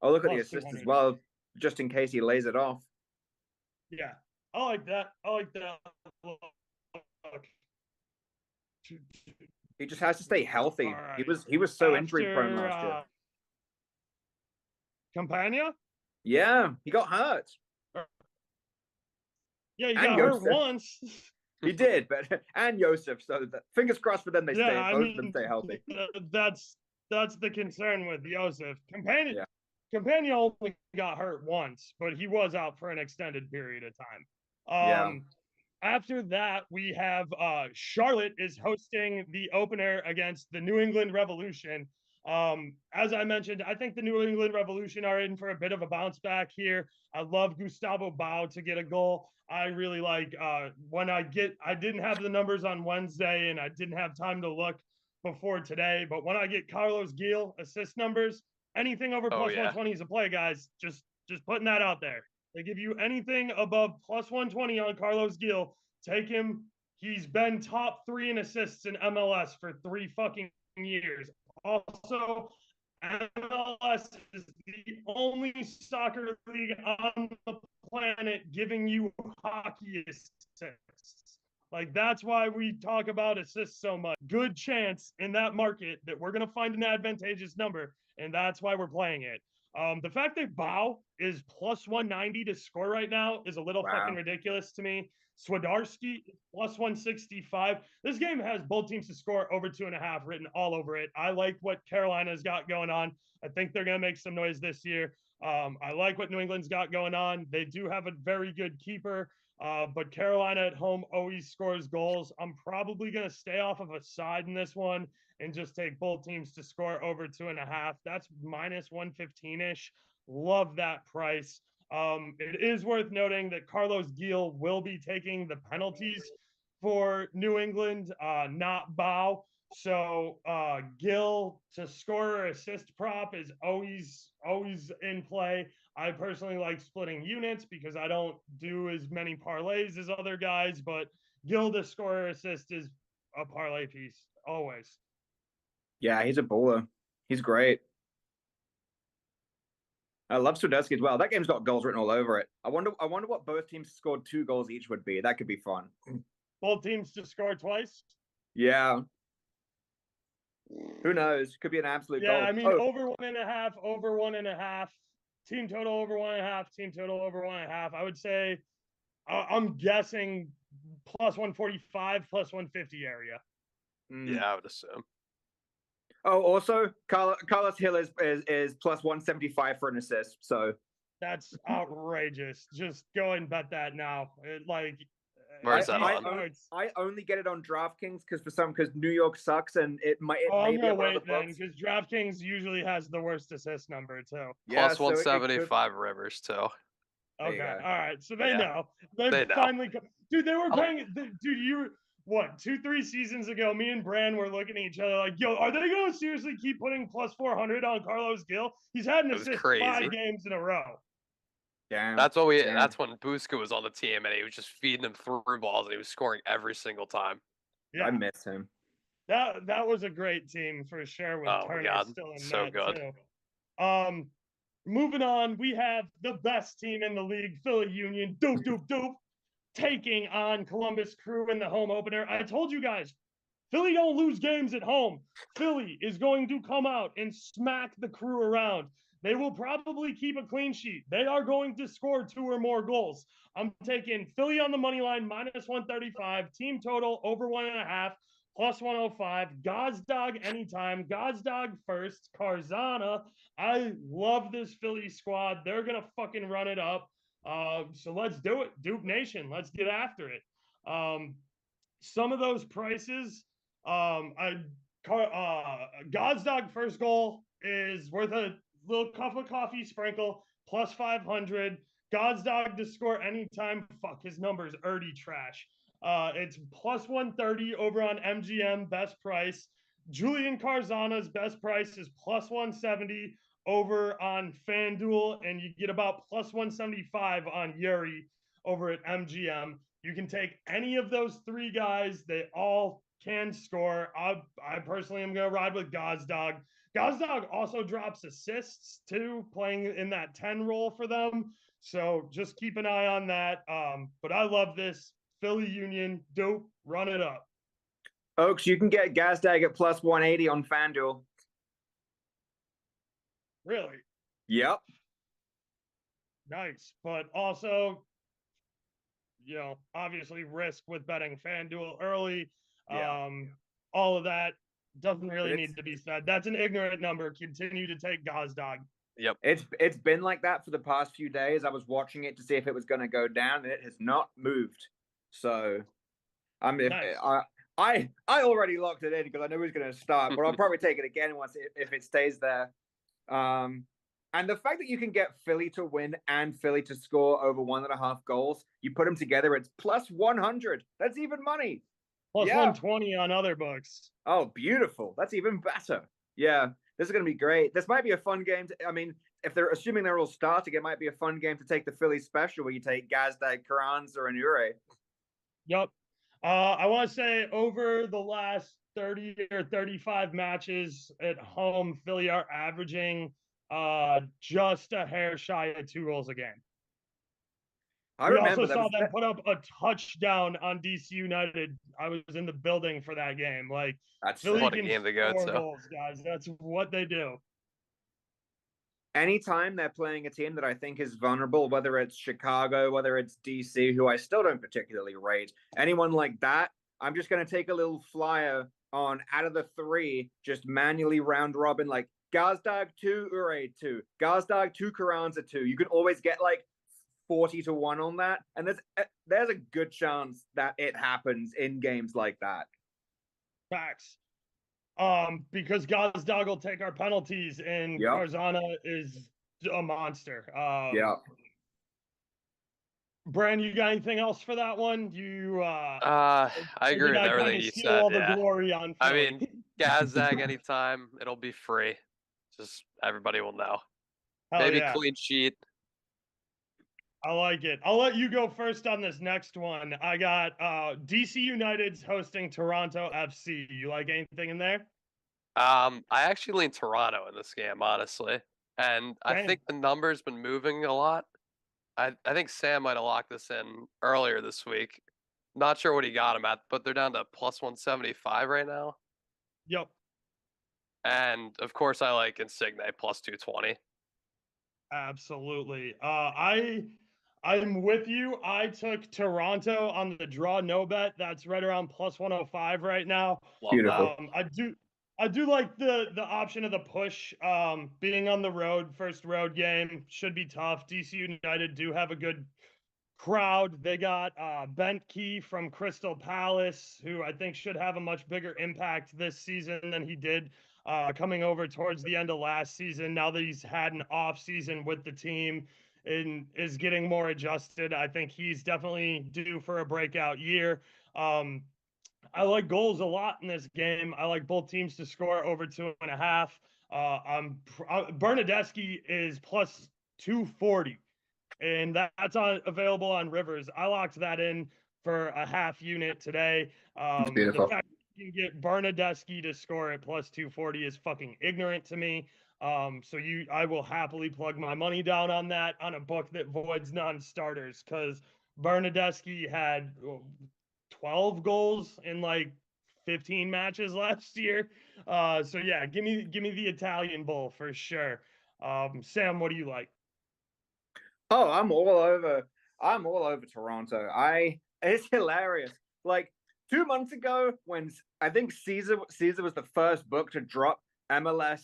I'll look at the assist as well, just in case he lays it off. Yeah, I like that. He just has to stay healthy. Right. He was so injury prone last year. Campagna? Yeah, he got hurt. Yeah, he got hurt once. He did, but and Joseph. So fingers crossed for them. Both of them stay healthy. That's the concern with Joseph. Campagna only got hurt once, but he was out for an extended period of time. After that, we have Charlotte is hosting the opener against the New England Revolution. As I mentioned, I think the New England Revolution are in for a bit of a bounce back here. I love Gustavo Bau to get a goal. I really like I didn't have the numbers on Wednesday and I didn't have time to look before today, but when I get Carlos Gil assist numbers, Anything over Oh, plus yeah. 120 is a play, guys. Just putting that out there. They give you anything above plus 120 on Carlos Gil, take him. He's been top 3 in assists in MLS for 3 fucking years. Also, MLS is the only soccer league on the planet giving you hockey assists. Like, that's why we talk about assists so much. Good chance in that market that we're going to find an advantageous number, and that's why we're playing it. The fact that Bow is plus 190 to score right now is a little fucking ridiculous to me. Swidarski plus 165. This game has both teams to score over 2.5 written all over it. I like what Carolina's got going on. I think they're going to make some noise this year. I like what New England's got going on. They do have a very good keeper, but Carolina at home always scores goals. I'm probably going to stay off of a side in this one and just take both teams to score over 2.5. That's minus 115-ish. Love that price. It is worth noting that Carlos Gil will be taking the penalties for New England, not Bow. So Gil to score or assist prop is always in play. I personally like splitting units because I don't do as many parlays as other guys, but Gil to score or assist is a parlay piece always. Yeah, he's a baller. He's great. I love Swiderski as well. That game's got goals written all over it. I wonder what both teams scored 2 goals each would be. That could be fun. Both teams to score twice? Yeah. Who knows? Could be an absolute goal. Yeah, I mean, over 1.5, over 1.5. Team total over 1.5, team total over 1.5. I would say, I'm guessing plus 145, plus 150 area. Yeah, I would assume. Oh, also, Carlos Hill is plus 175 for an assist. So that's outrageous. Just go and bet that now. Where's that I only get it on DraftKings because New York sucks and it might. I'm gonna wait then because DraftKings usually has the worst assist number too. Yeah, plus 175 Rivers too. Okay, all right. So they know. They finally, dude. They were paying. Dude, you. What, 2-3 seasons ago, me and Bran were looking at each other like, yo, are they going to seriously keep putting plus 400 on Carlos Gil? He's had an assist 5 games in a row. Damn. That's when Busca was on the team and he was just feeding them through balls and he was scoring every single time. Yeah. I miss him. That was a great team for sure with Turner still in so that good. Too. Moving on, we have the best team in the league, Philly Union. Doop. Taking on Columbus Crew in the home opener. I told you guys, Philly don't lose games at home. Philly is going to come out and smack the Crew around. They will probably keep a clean sheet. They are going to score 2 or more goals. I'm taking Philly on the money line, minus 135. Team total, over 1.5, plus 105. Gazdag anytime. Gazdag first. Karzana. I love this Philly squad. They're going to fucking run it up. So let's do it. Duke Nation, let's get after it. Some of those prices, Gazdag first goal is worth a little cup of coffee sprinkle, plus 500. Gazdag to score anytime. Fuck, his number's already trash. It's plus 130 over on MGM, best price. Julian Karzana's best price is plus 170 over on FanDuel, and you get about plus 175 on Yuri over at MGM. You can take any of those 3 guys. They all can score. I personally am going to ride with Gazdag. Gazdag also drops assists too, playing in that 10 role for them. So just keep an eye on that. But I love this. Philly Union, dope, run it up. Oaks, you can get Gazdag at plus 180 on FanDuel. Really? Yep. Nice. But also, obviously risk with betting FanDuel early. Yeah. All of that doesn't really need to be said. That's an ignorant number. Continue to take Gazdag. Yep. It's been like that for the past few days. I was watching it to see if it was going to go down, and it has not moved. So, I mean, nice. I already locked it in because I knew it was going to start, but I'll probably take it again if it stays there. And the fact that you can get Philly to win and Philly to score over 1.5 goals, you put them together, it's plus 100. That's even money. Plus 120 on other books. Oh, beautiful. That's even better. Yeah. This is going to be great. This might be a fun game. I mean, if they're assuming they're all starting, it might be a fun game to take the Philly special where you take Gazdag, Carranza, and Ure. Yep. I want to say over the last 30 or 35 matches at home, Philly are averaging just a hair shy of 2 goals a game. We also saw them put up a touchdown on DC United. I was in the building for that game. Like, That's Philly what a can game to go score to. goals, guys. That's what they do. Anytime they're playing a team that I think is vulnerable, whether it's Chicago, whether it's DC, who I still don't particularly rate, anyone like that, I'm just going to take a little flyer on out of the 3, just manually round robin, like Gazdag 2, Ure 2, Gazdag 2, Carranza 2. You can always get like 40-1 on that, and there's a good chance that it happens in games like that. Facts. Because Gazdag will take our penalties, and Karzana is a monster. Yeah. Bran, you got anything else for that one? I agree with everything you said. All the glory on Philly? I mean, Gazdag anytime, it'll be free. Just everybody will know. Maybe clean sheet. I like it. I'll let you go first on this next one. I got DC United's hosting Toronto FC. You like anything in there? I actually lean Toronto in this game, honestly. And I think the number's been moving a lot. I think Sam might have locked this in earlier this week. Not sure what he got him at, but they're down to plus 175 right now. Yep. And of course, I like Insigne plus 220. Absolutely. I'm with you. I took Toronto on the draw no bet. That's right around plus 105 right now. Beautiful. I do like the option of the push. Being on the road, first road game should be tough. DC United do have a good crowd. They got Bentke from Crystal Palace, who I think should have a much bigger impact this season than he did coming over towards the end of last season. Now that he's had an off season with the team and is getting more adjusted, I think he's definitely due for a breakout year. I like goals a lot in this game. I like both teams to score over 2.5. Bernadeschi is plus 240, and that's available on Rivers. I locked that in for a half unit today. Beautiful. The fact that you can get Bernadeschi to score at plus 240 is fucking ignorant to me. I will happily plug my money down on that on a book that voids non-starters, because Bernadeschi had 12 goals in like 15 matches last year. So yeah, give me the Italian bull for sure. Sam, what do you like? Oh, I'm all over Toronto. It's hilarious. Like 2 months ago, when I think Caesar was the first book to drop MLS,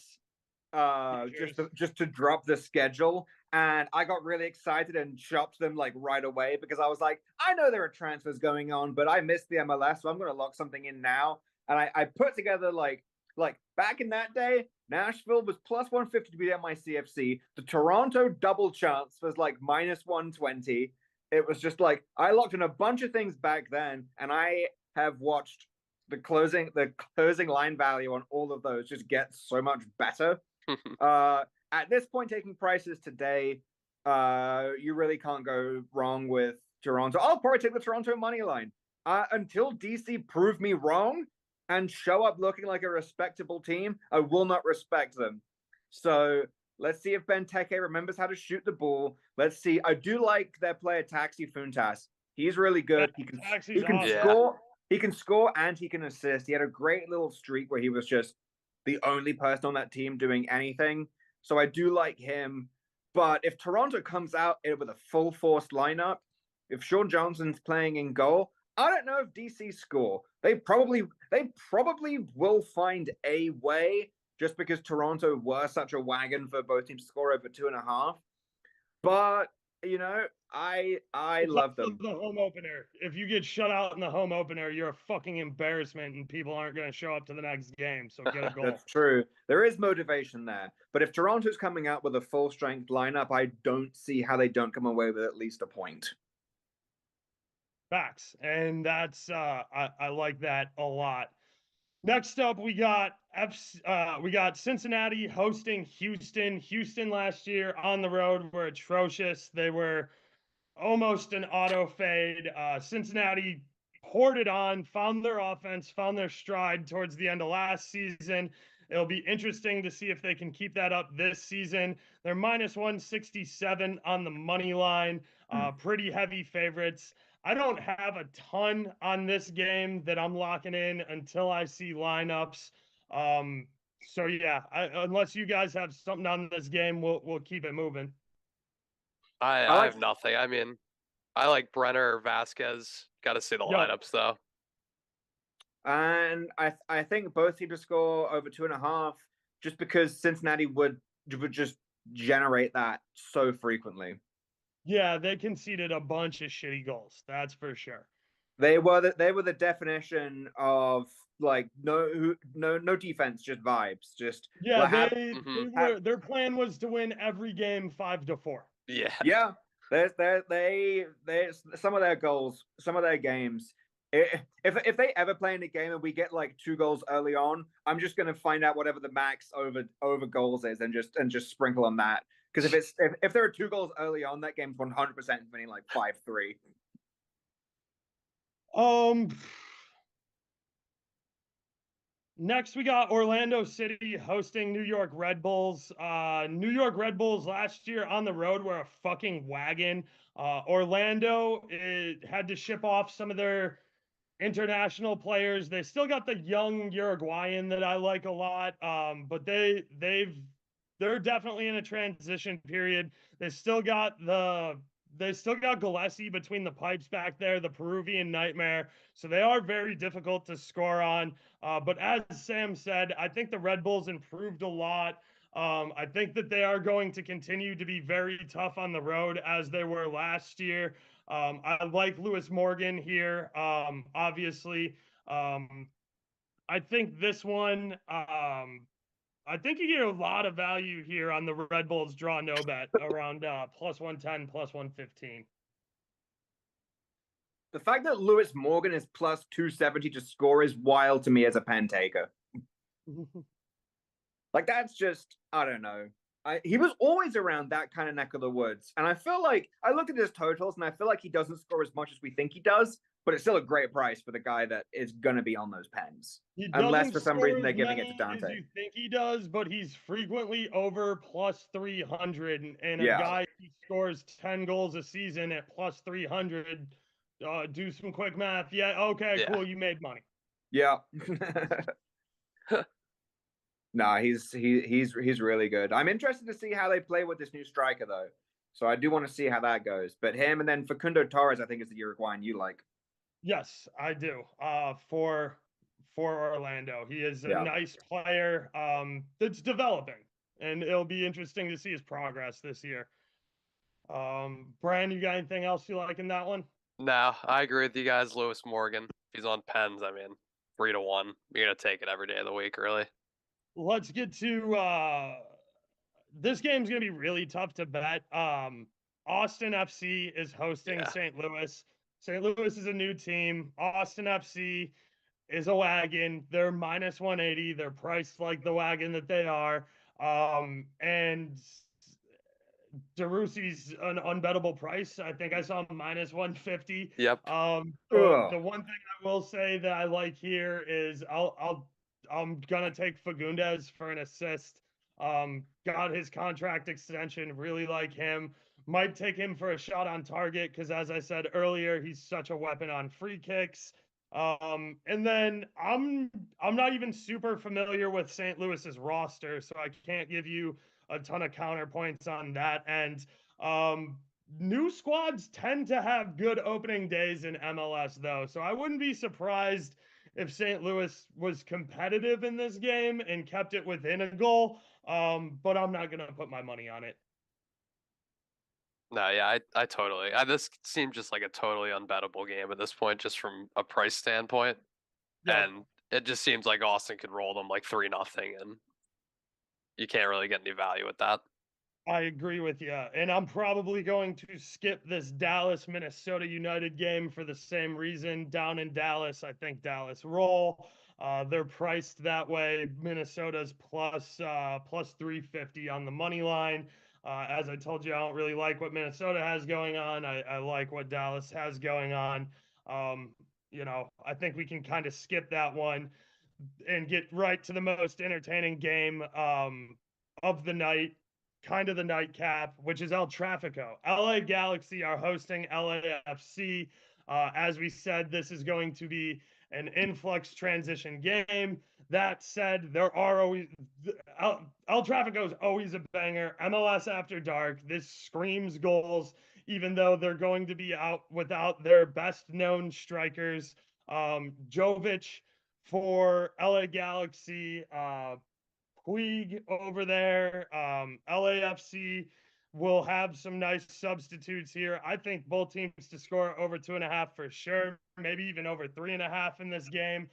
just to drop the schedule, and I got really excited and shopped them like right away, because I was like, I know there are transfers going on, but I missed the MLS, so I'm going to lock something in now. And I put together like back in that day, Nashville was plus 150 to beat NYCFC. The Toronto double chance was like minus 120. It was just like, I locked in a bunch of things back then, and I have watched the closing line value on all of those just get so much better. At this point, taking prices today, you really can't go wrong with Toronto. I'll probably take the Toronto money line until DC prove me wrong and show up looking like a respectable team. I will not respect them. So let's see if Benteke remembers how to shoot the ball. Let's see. I do like their player Taxi Funtas. He's really good. He can score. He can score and he can assist. He had a great little streak where he was just the only person on that team doing anything. So I do like him. But if Toronto comes out with a full force lineup, if Sean Johnson's playing in goal, I don't know if DC score. They probably will find a way, just because Toronto were such a wagon for both teams to score over 2.5. But you know, I love them. The home opener. If you get shut out in the home opener, you're a fucking embarrassment, and people aren't going to show up to the next game. So get a goal. That's true. There is motivation there. But if Toronto's coming out with a full strength lineup, I don't see how they don't come away with at least a point. Facts. And that's I like that a lot. Next up, we got Cincinnati hosting Houston. Houston last year on the road were atrocious. They were almost an auto fade. Cincinnati poured it on, found their offense, found their stride towards the end of last season. It'll be interesting to see if they can keep that up this season. They're minus 167 on the money line, pretty heavy favorites. I don't have a ton on this game that I'm locking in until I see lineups. So yeah, unless you guys have something on this game, we'll keep it moving. I like have nothing. I mean, I like Brenner or Vasquez. Got to see the Yo. lineups though. And I think both teams to score over 2.5, just because Cincinnati would just generate that so frequently. Yeah, they conceded a bunch of shitty goals. That's for sure. They were the definition of like no defense, just vibes. Just Yeah, Mhm. their plan was to win every game 5-4. Yeah. yeah. They some of their goals, some of their games. If they ever play in a game and we get like 2 goals early on, I'm just gonna find out whatever the max over goals is and just sprinkle on that. Because if there are 2 goals early on, that game's 100% winning like 5-3. Next we got Orlando City hosting New York Red Bulls. New York Red Bulls last year on the road were a fucking wagon. Orlando had to ship off some of their international players. They still got the young Uruguayan that I like a lot. But they're definitely in a transition period. They still got Gillespie between the pipes back there, the Peruvian nightmare. So they are very difficult to score on. But as Sam said, I think the Red Bulls improved a lot. I think that they are going to continue to be very tough on the road as they were last year. I like Lewis Morgan here, obviously. I think this one, I think you get a lot of value here on the Red Bulls draw no bet around plus 110, plus 115. The fact that Lewis Morgan is plus 270 to score is wild to me as a pen taker. Like that's just, I don't know. He was always around that kind of neck of the woods. And I feel like I looked at his totals and I feel like he doesn't score as much as we think he does, but it's still a great price for the guy that is going to be on those pens. He Unless doesn't for some score reason they're as giving it to many as Dante. you think he does, but he's frequently over plus 300. And a Yeah. guy who scores 10 goals a season at plus 300, do some quick math. Yeah, okay, Yeah. cool, you made money. Yeah. Nah, he's really good. I'm interested to see how they play with this new striker though. So I do want to see how that goes. But him and then Facundo Torres, I think is the Uruguayan you like. Yes, I do. For Orlando, he is a Yeah. nice player. That's developing, and it'll be interesting to see his progress this year. Brian, you got anything else you like in that one? No, I agree with you guys. Lewis Morgan, if he's on pens, I mean, 3-1. You're gonna take it every day of the week, really. Let's get to this game's gonna be really tough to bet. Austin FC is hosting St. Louis. St. Louis is a new team. Austin FC is a wagon. They're minus 180. They're priced like the wagon that they are. And DeRussi's an unbettable price. I think I saw minus 150. Yep. The one thing I will say that I like here is I'm gonna take Fagundes for an assist. Got his contract extension, really like him. Might take him for a shot on target because, as I said earlier, he's such a weapon on free kicks. And then I'm not even super familiar with St. Louis's roster, so I can't give you a ton of counterpoints on that. And new squads tend to have good opening days in MLS, though, so I wouldn't be surprised if St. Louis was competitive in this game and kept it within a goal. But I'm not gonna put my money on it. No, yeah, I totally. This seems just like a totally unbettable game at this point, just from a price standpoint. Yeah. And it just seems like Austin could roll them like 3-0, and you can't really get any value with that. I agree with you. And I'm probably going to skip this Dallas Minnesota United game for the same reason. Down in Dallas, I think Dallas roll. They're priced that way. Minnesota's plus 350 on the money line. As I told you, I don't really like what Minnesota has going on. I like what Dallas has going on. I think we can kind of skip that one and get right to the most entertaining game of the night, kind of the nightcap, which is El Trafico. LA Galaxy are hosting LAFC. As we said, this is going to be an influx transition game. That said, there are always El Trafico is always a banger. MLS After Dark. This screams goals, even though they're going to be out without their best known strikers. Jovic for LA Galaxy, Puig over there. LAFC will have some nice substitutes here. I think both teams to score over 2.5 for sure, maybe even over 3.5 in this game.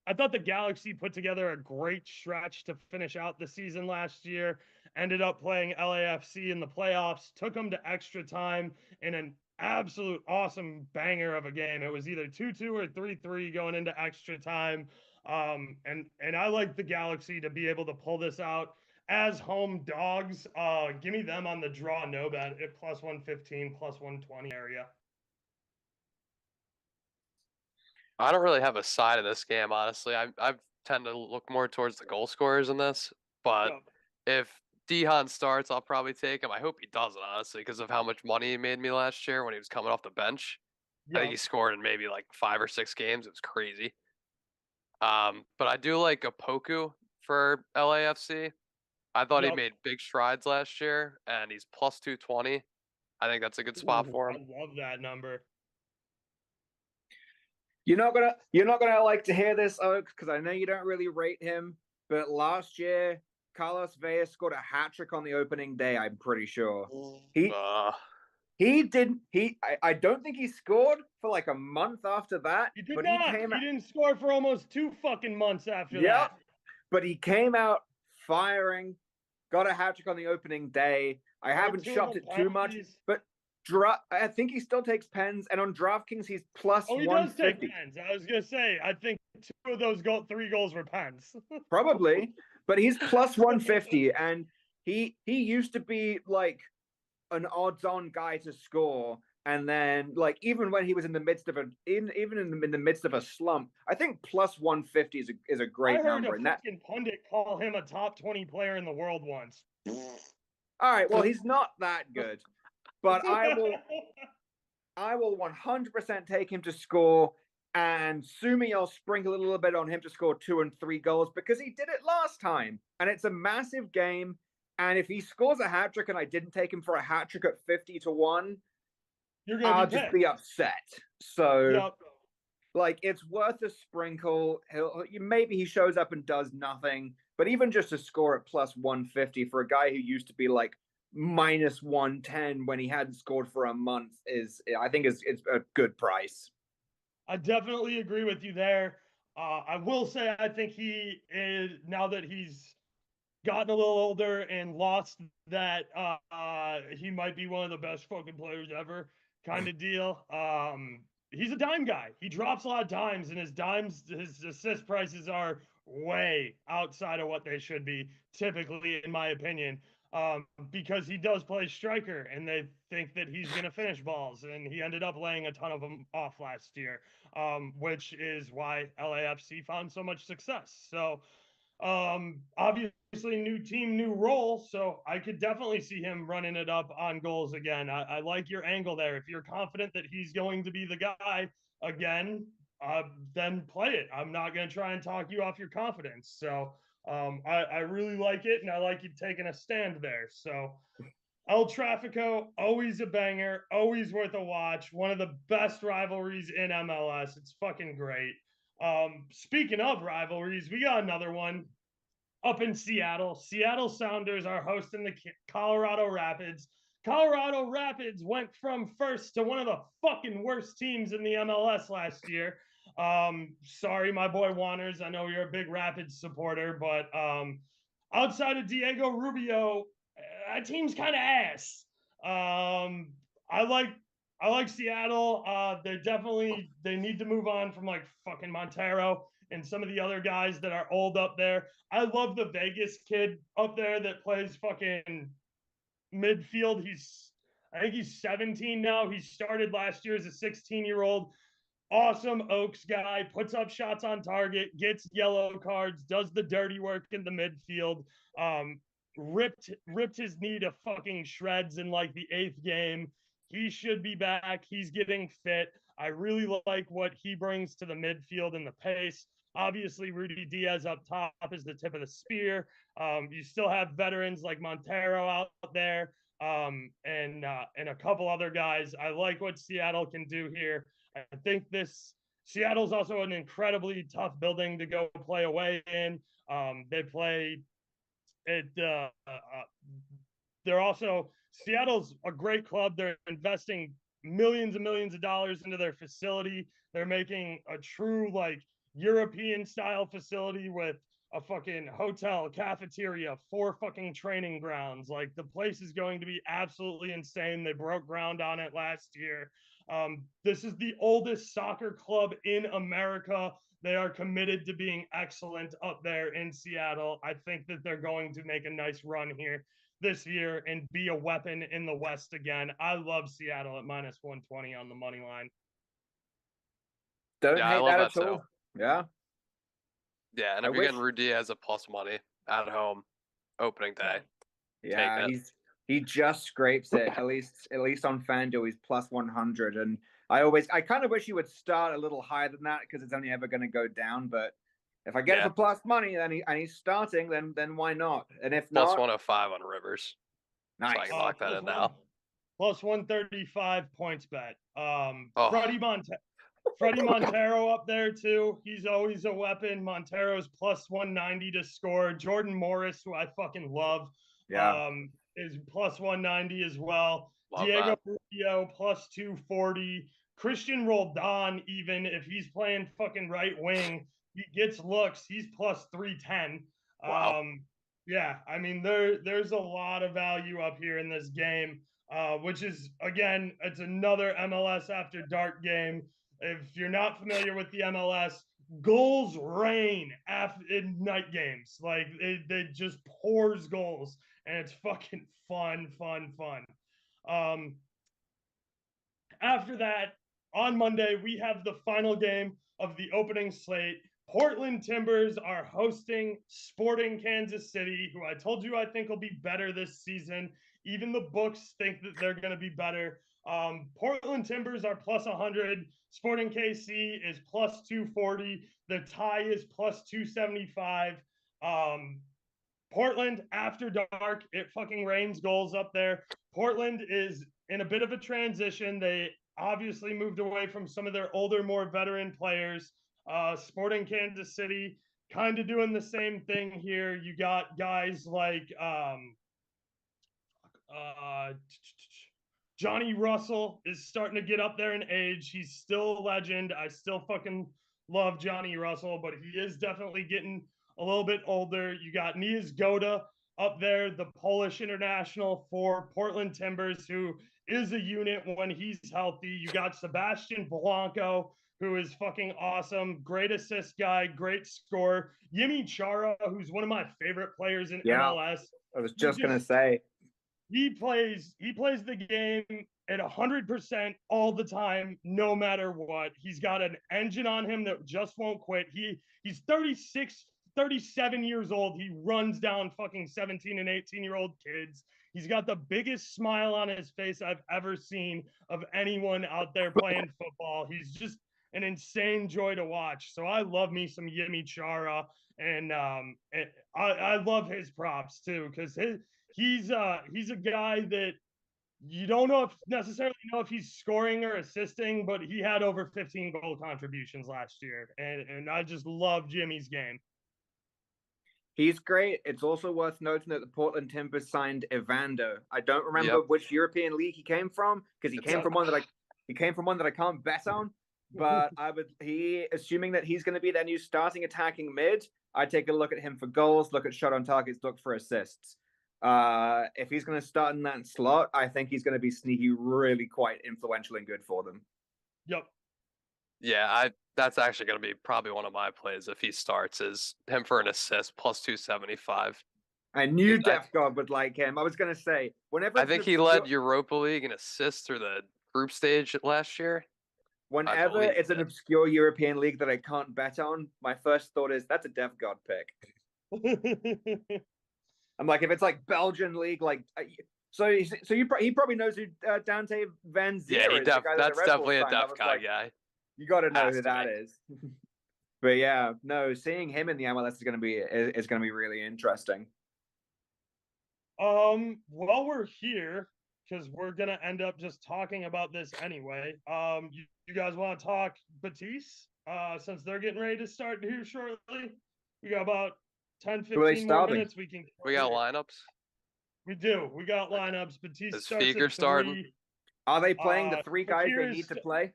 I thought the Galaxy put together a great stretch to finish out the season last year. Ended up playing LAFC in the playoffs, took them to extra time in an absolute awesome banger of a game. It was either 2-2 or 3-3 going into extra time. And I like the Galaxy to be able to pull this out as home dogs. Give me them on the draw no bet at plus 115, plus 120 area. I don't really have a side of this game, honestly. I tend to look more towards the goal scorers in this, but if Dehan starts, I'll probably take him. I hope he doesn't, honestly, because of how much money he made me last year when he was coming off the bench. I think he scored in maybe like 5 or 6 games. It was crazy. But I do like Opoku for LAFC. I thought he made big strides last year, and he's plus 220. I think that's a good spot for him. I love that number. You're not gonna like to hear this, Oak, because I know you don't really rate him. But last year, Carlos Vela scored a hat trick on the opening day. I'm pretty sure he didn't. I don't think he scored for like a month after that. He did not. He didn't score for almost 2 fucking months after that. But he came out firing, got a hat trick on the opening day. I haven't shopped it too much, but I think he still takes pens, and on DraftKings he's plus 150. He does take pens. I was gonna say, I think 2 of those 3 goals were pens. Probably, but he's plus 150, and he used to be like an odds-on guy to score, and then like even when he was in the midst of in the midst of a slump, I think plus 150 is a great number. I heard a fucking pundit call him a top 20 player in the world once. All right, well he's not that good. But I will 100% take him to score, and Sumi, I'll sprinkle a little bit on him to score 2 and 3 goals because he did it last time, and it's a massive game. And if he scores a hat trick, and I didn't take him for a hat trick at 50-1, I'll just be upset. So, like, it's worth a sprinkle. Maybe he shows up and does nothing, but even just to score at plus 150 for a guy who used to be like minus 110 when he hadn't scored for a month is a good price. I definitely agree with you there. I will say I think he is, now that he's gotten a little older and lost that he might be one of the best fucking players ever kind of deal. He's a dime guy. He drops a lot of dimes, and his assist prices are way outside of what they should be, typically, in my opinion. Because he does play striker, and they think that he's going to finish balls, and he ended up laying a ton of them off last year, which is why LAFC found so much success. So, obviously, new team, new role, so I could definitely see him running it up on goals again. I like your angle there. If you're confident that he's going to be the guy again, then play it. I'm not going to try and talk you off your confidence. So, I really like it, and I like you taking a stand there. So, El Trafico, always a banger, always worth a watch. One of the best rivalries in MLS. It's fucking great. Speaking of rivalries, we got another one up in Seattle. Seattle Sounders are hosting the Colorado Rapids. Colorado Rapids went from first to one of the fucking worst teams in the MLS last year. Sorry, my boy Wanners. I know you're a big Rapids supporter, but outside of Diego Rubio, that team's kind of ass. I like I like Seattle. They need to move on from like fucking Montero and some of the other guys that are old up there. I love the Vegas kid up there that plays fucking midfield. I think he's 17 now. He started last year as a 16-year-old. Awesome Oaks guy, puts up shots on target, gets yellow cards, does the dirty work in the midfield. Ripped his knee to fucking shreds in like the 8th game. He should be back. He's getting fit. I really like what he brings to the midfield and the pace. Obviously, Rudy Diaz up top is the tip of the spear. You still have veterans like Montero out there, and a couple other guys. I like what Seattle can do here. I think Seattle's also an incredibly tough building to go play away in. They play it. They're also Seattle's a great club. They're investing millions and millions of dollars into their facility. They're making a true like European style facility with a fucking hotel, cafeteria, 4 fucking training grounds. Like the place is going to be absolutely insane. They broke ground on it last year. This is the oldest soccer club in America. They are committed to being excellent up there in Seattle. I think that they're going to make a nice run here this year and be a weapon in the West again. I love Seattle at minus 120 on the money line. Don't Yeah, I hate love that that at all. too. Yeah. Yeah, and if you're getting Rudy as a plus money at home opening day, Yeah, he just scrapes it. At least on FanDuel, he's plus 100. And I kind of wish he would start a little higher than that because it's only ever going to go down. But if I get it for plus money, and he's starting, then why not? And if plus not, 105 on Rivers. nice. So I can lock that in now. Plus 135 points bet. Oh. Freddie Montero up there too. He's always a weapon. Montero's plus 190 to score. Jordan Morris, who I fucking love, is plus 190 as well. Love Diego that. Rubio plus 240. Christian Roldan, even if he's playing fucking right wing, he gets looks. He's plus 310. Wow. Yeah, I mean there's a lot of value up here in this game, which is again it's another MLS after dark game. If you're not familiar with the MLS, goals rain in night games. Like it just pours goals, and it's fucking fun. After that, on Monday, we have the final game of the opening slate. Portland Timbers are hosting Sporting Kansas City, who I told you I think will be better this season. Even the books think that they're going to be better. Portland Timbers are plus 100. Sporting KC is plus 240. The tie is plus 275. Portland, after dark, it fucking rains goals up there. Portland is in a bit of a transition. They obviously moved away from some of their older, more veteran players. Sporting Kansas City kind of doing the same thing here. You got guys like Johnny Russell is starting to get up there in age. He's still a legend. I still fucking love Johnny Russell, but he is definitely getting a little bit older. You got Nias Goda up there, the Polish international for Portland Timbers, who is a unit when he's healthy. You got Sebastian Blanco, who is fucking awesome. Great assist guy, great scorer. Yimi Chara, who's one of my favorite players in MLS. I was just going to say. He plays the game at 100% all the time, no matter what. He's got an engine on him that just won't quit. He's 37 years old. He runs down fucking 17 and 18-year-old kids. He's got the biggest smile on his face I've ever seen of anyone out there playing football. He's just an insane joy to watch. So I love me some Yimi Chara, and I love his props too, because he's a guy that you don't necessarily know if he's scoring or assisting, but he had over 15 goal contributions last year, and I just love Jimmy's game. He's great. It's also worth noting that the Portland Timbers signed Evander. I don't remember which European league he came from, because he came from one that I can't bet on. But assuming that he's going to be their new starting attacking mid, I take a look at him for goals, look at shot on targets, look for assists. If he's going to start in that slot, I think he's going to be sneaky, really quite influential and good for them. Yep. Yeah, that's actually going to be probably one of my plays if he starts, is him for an assist plus 275. I knew Def God would like him. I was going to say, whenever I think he led Europa League in assists through the group stage last year. Whenever it's an obscure European league that I can't bet on, my first thought is that's a Def God pick. I'm like, if it's like Belgian league, like, he probably knows who Dante Van Zier is. That's definitely a Def God guy. You got to know who that is. But yeah, no, seeing him in the MLS is going to be really interesting. While we're here, because we're gonna end up just talking about this anyway. You guys want to talk Batiste? Since they're getting ready to start here shortly, we got about 10-15 more minutes. We got lineups. We do. We got lineups. Batiste Is starts Figure at starting? 3. Are they playing the 3 guys they need to play?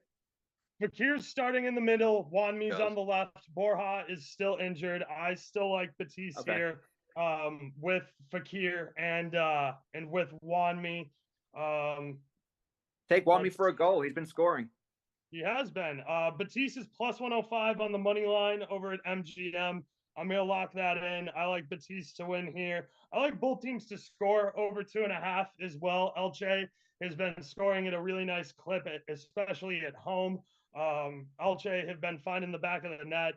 Fakir's starting in the middle. Wanmi's on the left. Borja is still injured. I still like Batiste here. With Fakir and with Wanmi. Take Wanmi for a goal. He's been scoring. He has been. Batiste is plus 105 on the money line over at MGM. I'm gonna lock that in. I like Batiste to win here. I like both teams to score over 2.5 as well. Elche has been scoring at a really nice clip, especially at home. Elche have been finding the back of the net.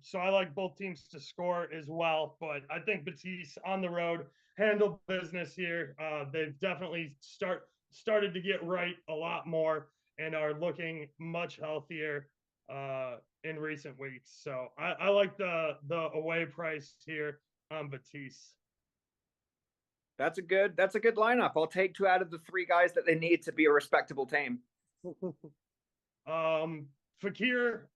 So I like both teams to score as well, but I think Batiste on the road handle business here. They've definitely started to get right a lot more and are looking much healthier in recent weeks. So I like the away price here on Batiste. That's a good lineup. I'll take 2 out of the 3 guys that they need to be a respectable team. Fakir,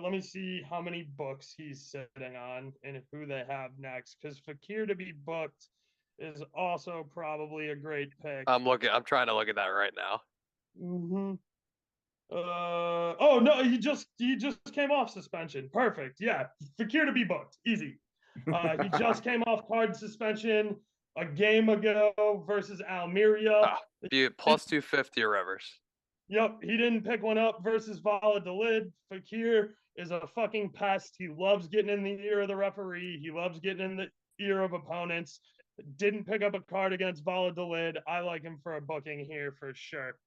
let me see how many books he's sitting on and who they have next. Because Fakir to be booked is also probably a great pick. I'm trying to look at that right now. Mm-hmm. Oh no, he just came off suspension. Perfect. Yeah, Fakir to be booked. Easy. He just came off card suspension a game ago versus Almeria. Plus 250 or Rivers. Yep, he didn't pick one up versus Valladolid. Fakir is a fucking pest. He loves getting in the ear of the referee. He loves getting in the ear of opponents. Didn't pick up a card against Valladolid. I like him for a booking here for sure.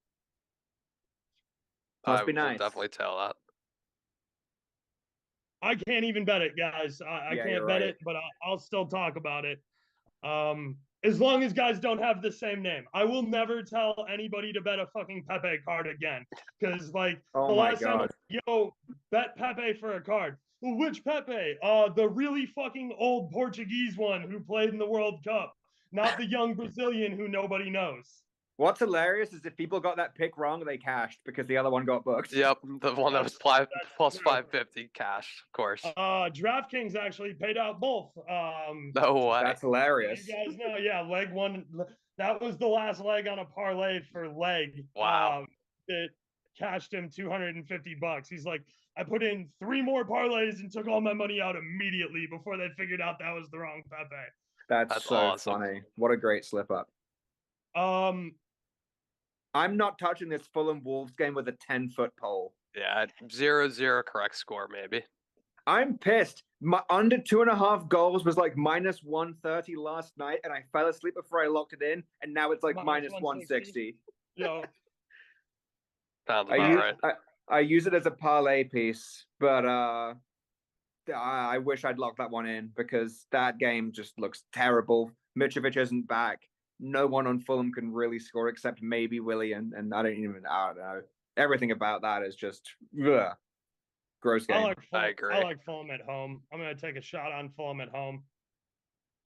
Must be nice. Will definitely tell that. I can't even bet it, guys. I can't bet it, but I'll still talk about it. As long as guys don't have the same name. I will never tell anybody to bet a fucking Pepe card again. Because, like, the last time, bet Pepe for a card. Well, which Pepe? The really fucking old Portuguese one who played in the World Cup, not the young Brazilian who nobody knows. What's hilarious is if people got that pick wrong, they cashed because the other one got booked. Yep, the one that was plus 550 cash, of course. DraftKings actually paid out both. No way. That's hilarious. You guys know, yeah, leg one. That was the last leg on a parlay for leg. Wow. It cashed him $250. He's like, I put in 3 more parlays and took all my money out immediately before they figured out that was the wrong Pepe. That's so awesome. Funny. What a great slip up. I'm not touching this Fulham Wolves game with a 10-foot pole. Yeah, 0-0 correct score, maybe. I'm pissed. My under 2.5 goals was like minus 130 last night, and I fell asleep before I locked it in, and now it's like minus 160. Yeah. Sounds about right. I use it as a parlay piece, but I wish I'd locked that one in because that game just looks terrible. Mitrovic isn't back. No one on Fulham can really score except maybe Willie, and I don't know. Everything about that is just gross game. I agree. I like Fulham at home. I'm going to take a shot on Fulham at home.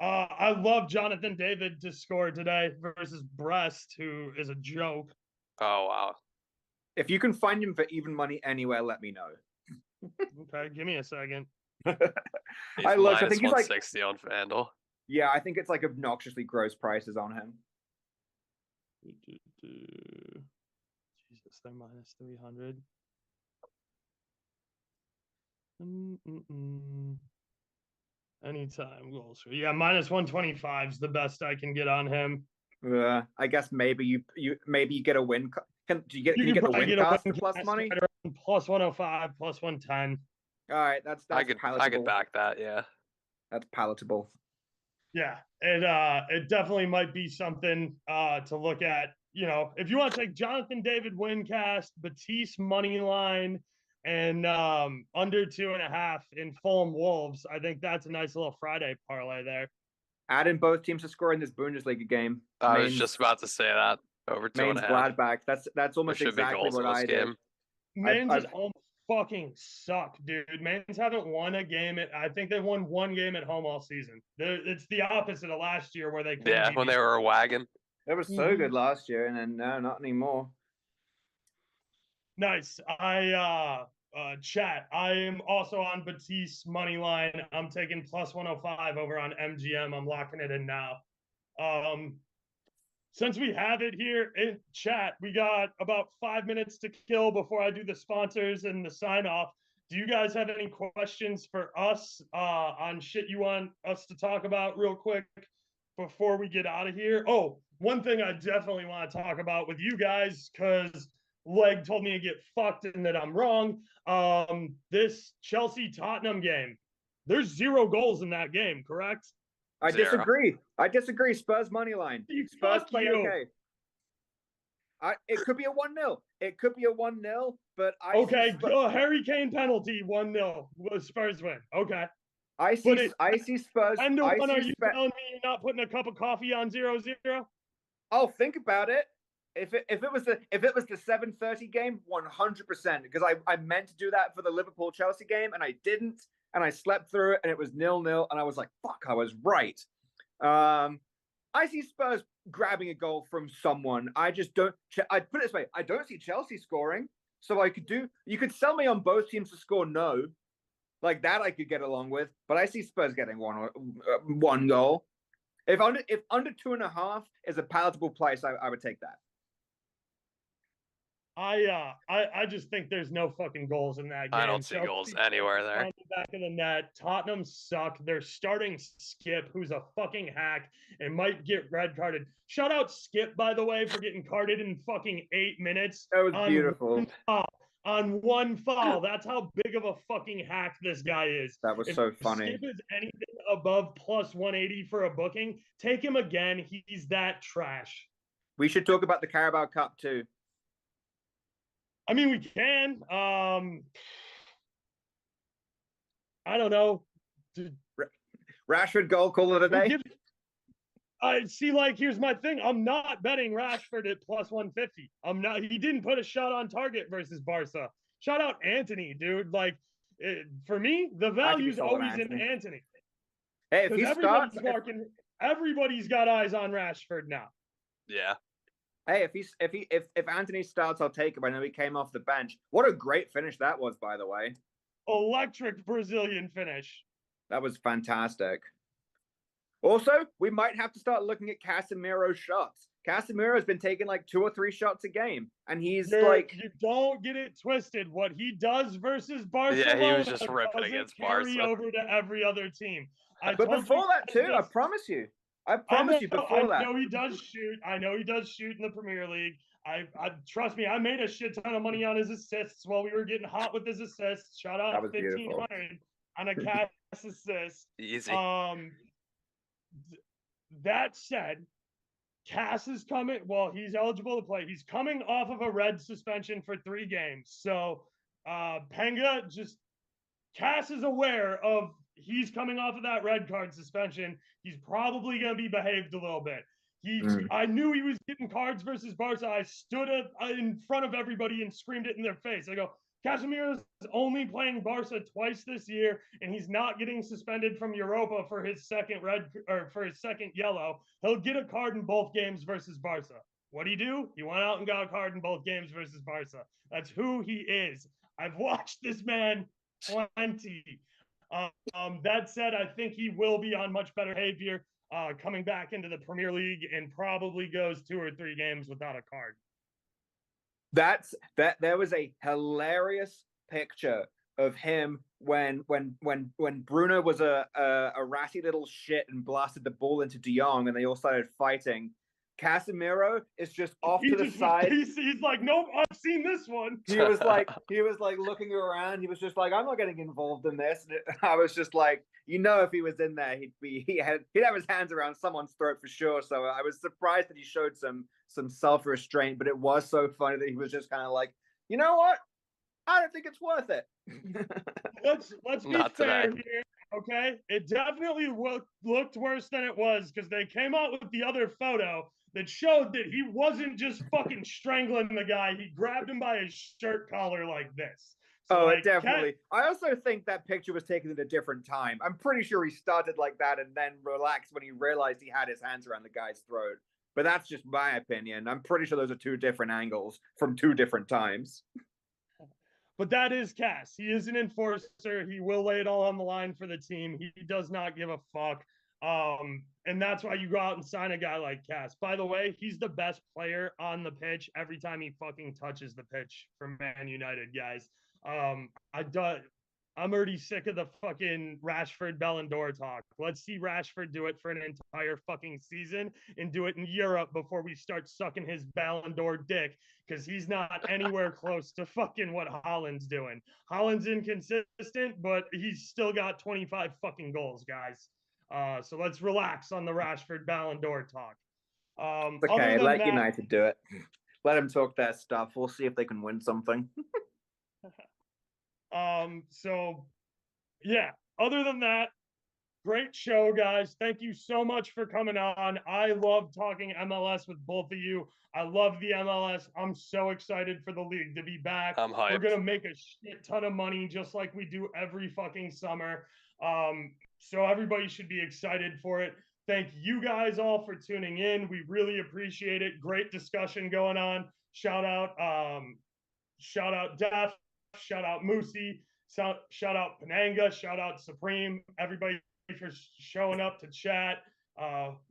I love Jonathan David to score today versus Brest, who is a joke. Oh, wow. If you can find him for even money anywhere, let me know. Okay, give me a second. I think he's 160 on FanDuel. Yeah, I think it's like obnoxiously gross prices on him. Jesus, they're minus 300. Anytime goals. Yeah, minus 125 is the best I can get on him. I guess maybe you get a win. Can you get the probably win get a cast win for plus cast money? right around plus 105, plus 110. All right, that's I could palatable. back that. Yeah. That's palatable. Yeah, it definitely might be something to look at. You know, if you want to take Jonathan David win cast, Batiste money line, and under 2.5 in Fulham Wolves, I think that's a nice little Friday parlay there. Add in both teams to score in this Bundesliga game. I was just about to say that. Over 2.5. Mainz Gladbach. That's almost exactly what I did. Mainz at home fucking suck, dude. Mainz haven't won a game. I think they've won one game at home all season. It's the opposite of last year where they when they were a wagon. It was so good last year, and then no, not anymore. Nice. Chat. I am also on Batiste money line. I'm taking plus 105 over on MGM. I'm locking it in now. Since we have it here in chat, we got about 5 minutes to kill before I do the sponsors and the sign off. Do you guys have any questions for us on shit you want us to talk about real quick before we get out of here? Oh, one thing I definitely want to talk about with you guys, because Leg told me to get fucked and that I'm wrong. This Chelsea-Tottenham game, there's 0 goals in that game, correct? I disagree. Spurs money line. Spurs play okay. It could be a 1-0. It could be a 1-0, but Harry Kane penalty 1-0. Spurs win. Okay. I see Spurs. And are you telling me you're not putting a cup of coffee on 0-0? Oh, think about it. If it was the 7:30 game, 100%. Because I meant to do that for the Liverpool Chelsea game and I didn't, and I slept through it and it was 0-0 and I was like, fuck, I was right. I see Spurs grabbing a goal from someone. I just don't. I put it this way: I don't see Chelsea scoring. So you could sell me on both teams to score no, like that I could get along with. But I see Spurs getting one goal. If under 2.5 is a palatable price, I would take that. I just think there's no fucking goals in that game. I don't see goals anywhere there. On the back of the net, Tottenham suck. They're starting Skip, who's a fucking hack and might get red carded. Shout out Skip, by the way, for getting carded in fucking 8 minutes. That was beautiful. On one foul. That's how big of a fucking hack this guy is. That was so funny. If Skip is anything above plus 180 for a booking, take him again. He's that trash. We should talk about the Carabao Cup too. I mean, we can. I don't know. Rashford goal, call it a day. Here's my thing. I'm not betting Rashford at plus 150. I'm not. He didn't put a shot on target versus Barca. Shout out Anthony, dude. For me, the value's always in Anthony. Hey, if he starts, everybody's got eyes on Rashford now. Yeah. Hey, if Anthony starts, I'll take him. I know he came off the bench. What a great finish that was, by the way. Electric Brazilian finish. That was fantastic. Also, we might have to start looking at Casemiro's shots. Casemiro's been taking 2 or 3 shots a game, and he's You don't get it twisted. What he does versus Barcelona, yeah, he was just ripping against Barca. Over to every other team. But before that too, I promise you. Before that. I know he does shoot. I know he does shoot in the Premier League. I trust me. I made a shit ton of money on his assists while we were getting hot with his assists. Shout out 1,500 on a Cass assist. Easy. That said, Cass is coming. Well, he's eligible to play. He's coming off of a red suspension for 3 games. So Penga Cass is aware of. He's coming off of that red card suspension. He's probably going to be behaved a little bit. I knew he was getting cards versus Barca. I stood in front of everybody and screamed it in their face. I go, Casemiro's only playing Barca twice this year, and he's not getting suspended from Europa for his second yellow. He'll get a card in both games versus Barca. What'd he do? He went out and got a card in both games versus Barca. That's who he is. I've watched this man plenty. That said, I think he will be on much better behavior coming back into the Premier League and probably goes 2 or 3 games without a card. There was a hilarious picture of him when Bruno was a ratty little shit and blasted the ball into De Jong and they all started fighting. Casemiro is just off to the side. He's like, nope, I've seen this one. He was like looking around. He was just like, I'm not getting involved in this. And I was just like, if he was in there, he'd have his hands around someone's throat for sure. So I was surprised that he showed some self-restraint, but it was so funny that he was just kind of like, you know what? I don't think it's worth it. Let's be fair here, okay? It definitely looked worse than it was because they came out with the other photo that showed that he wasn't just fucking strangling the guy. He grabbed him by his shirt collar like this. So it definitely. I also think that picture was taken at a different time. I'm pretty sure he started like that and then relaxed when he realized he had his hands around the guy's throat. But that's just my opinion. I'm pretty sure those are two different angles from two different times. But that is Cass. He is an enforcer. He will lay it all on the line for the team. He does not give a fuck. And that's why you go out and sign a guy like Cass. By the way, he's the best player on the pitch every time he fucking touches the pitch for Man United, guys. I'm already sick of the fucking Rashford Ballon d'Or talk. Let's see Rashford do it for an entire fucking season and do it in Europe before we start sucking his Ballon d'Or dick, because he's not anywhere close to fucking what Haaland's doing. Haaland's inconsistent, but he's still got 25 fucking goals, guys. So let's relax on the Rashford Ballon d'Or talk. Okay, let United do it. Let them talk their stuff. We'll see if they can win something. So yeah, other than that, great show, guys. Thank you so much for coming on. I love talking MLS with both of you. I love the MLS. I'm so excited for the league to be back. I'm hyped. We're going to make a shit ton of money just like we do every fucking summer. So everybody should be excited for it. Thank you guys all for tuning in. We really appreciate it. Great discussion going on. Shout out Def. Shout out Moosey, shout out Pananga, shout out Supreme, everybody for showing up to chat.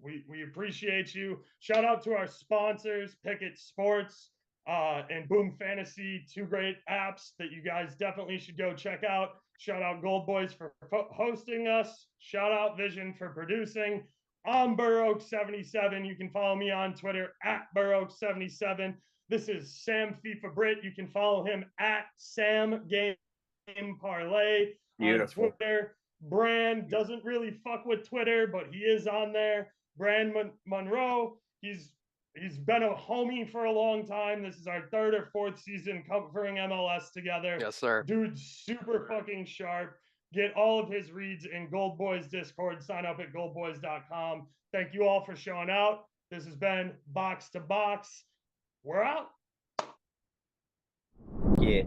We appreciate you. Shout out to our sponsors, Pickett Sports and Boom Fantasy, two great apps that you guys definitely should go check out. Shout out Gold Boys for hosting us. Shout out Vision for producing. I'm Burroaks77. You can follow me on Twitter at Burroaks77. This is Sam FIFABrit. You can follow him at Sam Game Parlay on Twitter. Bran doesn't really fuck with Twitter, but he is on there. BranMorrone. He's been a homie for a long time. This is our third or fourth season covering MLS together. Yes, sir. Dude's super fucking sharp. Get all of his reads in Gold Boys Discord. Sign up at goldboys.com. Thank you all for showing out. This has been Box to Box. We're out. Yeah.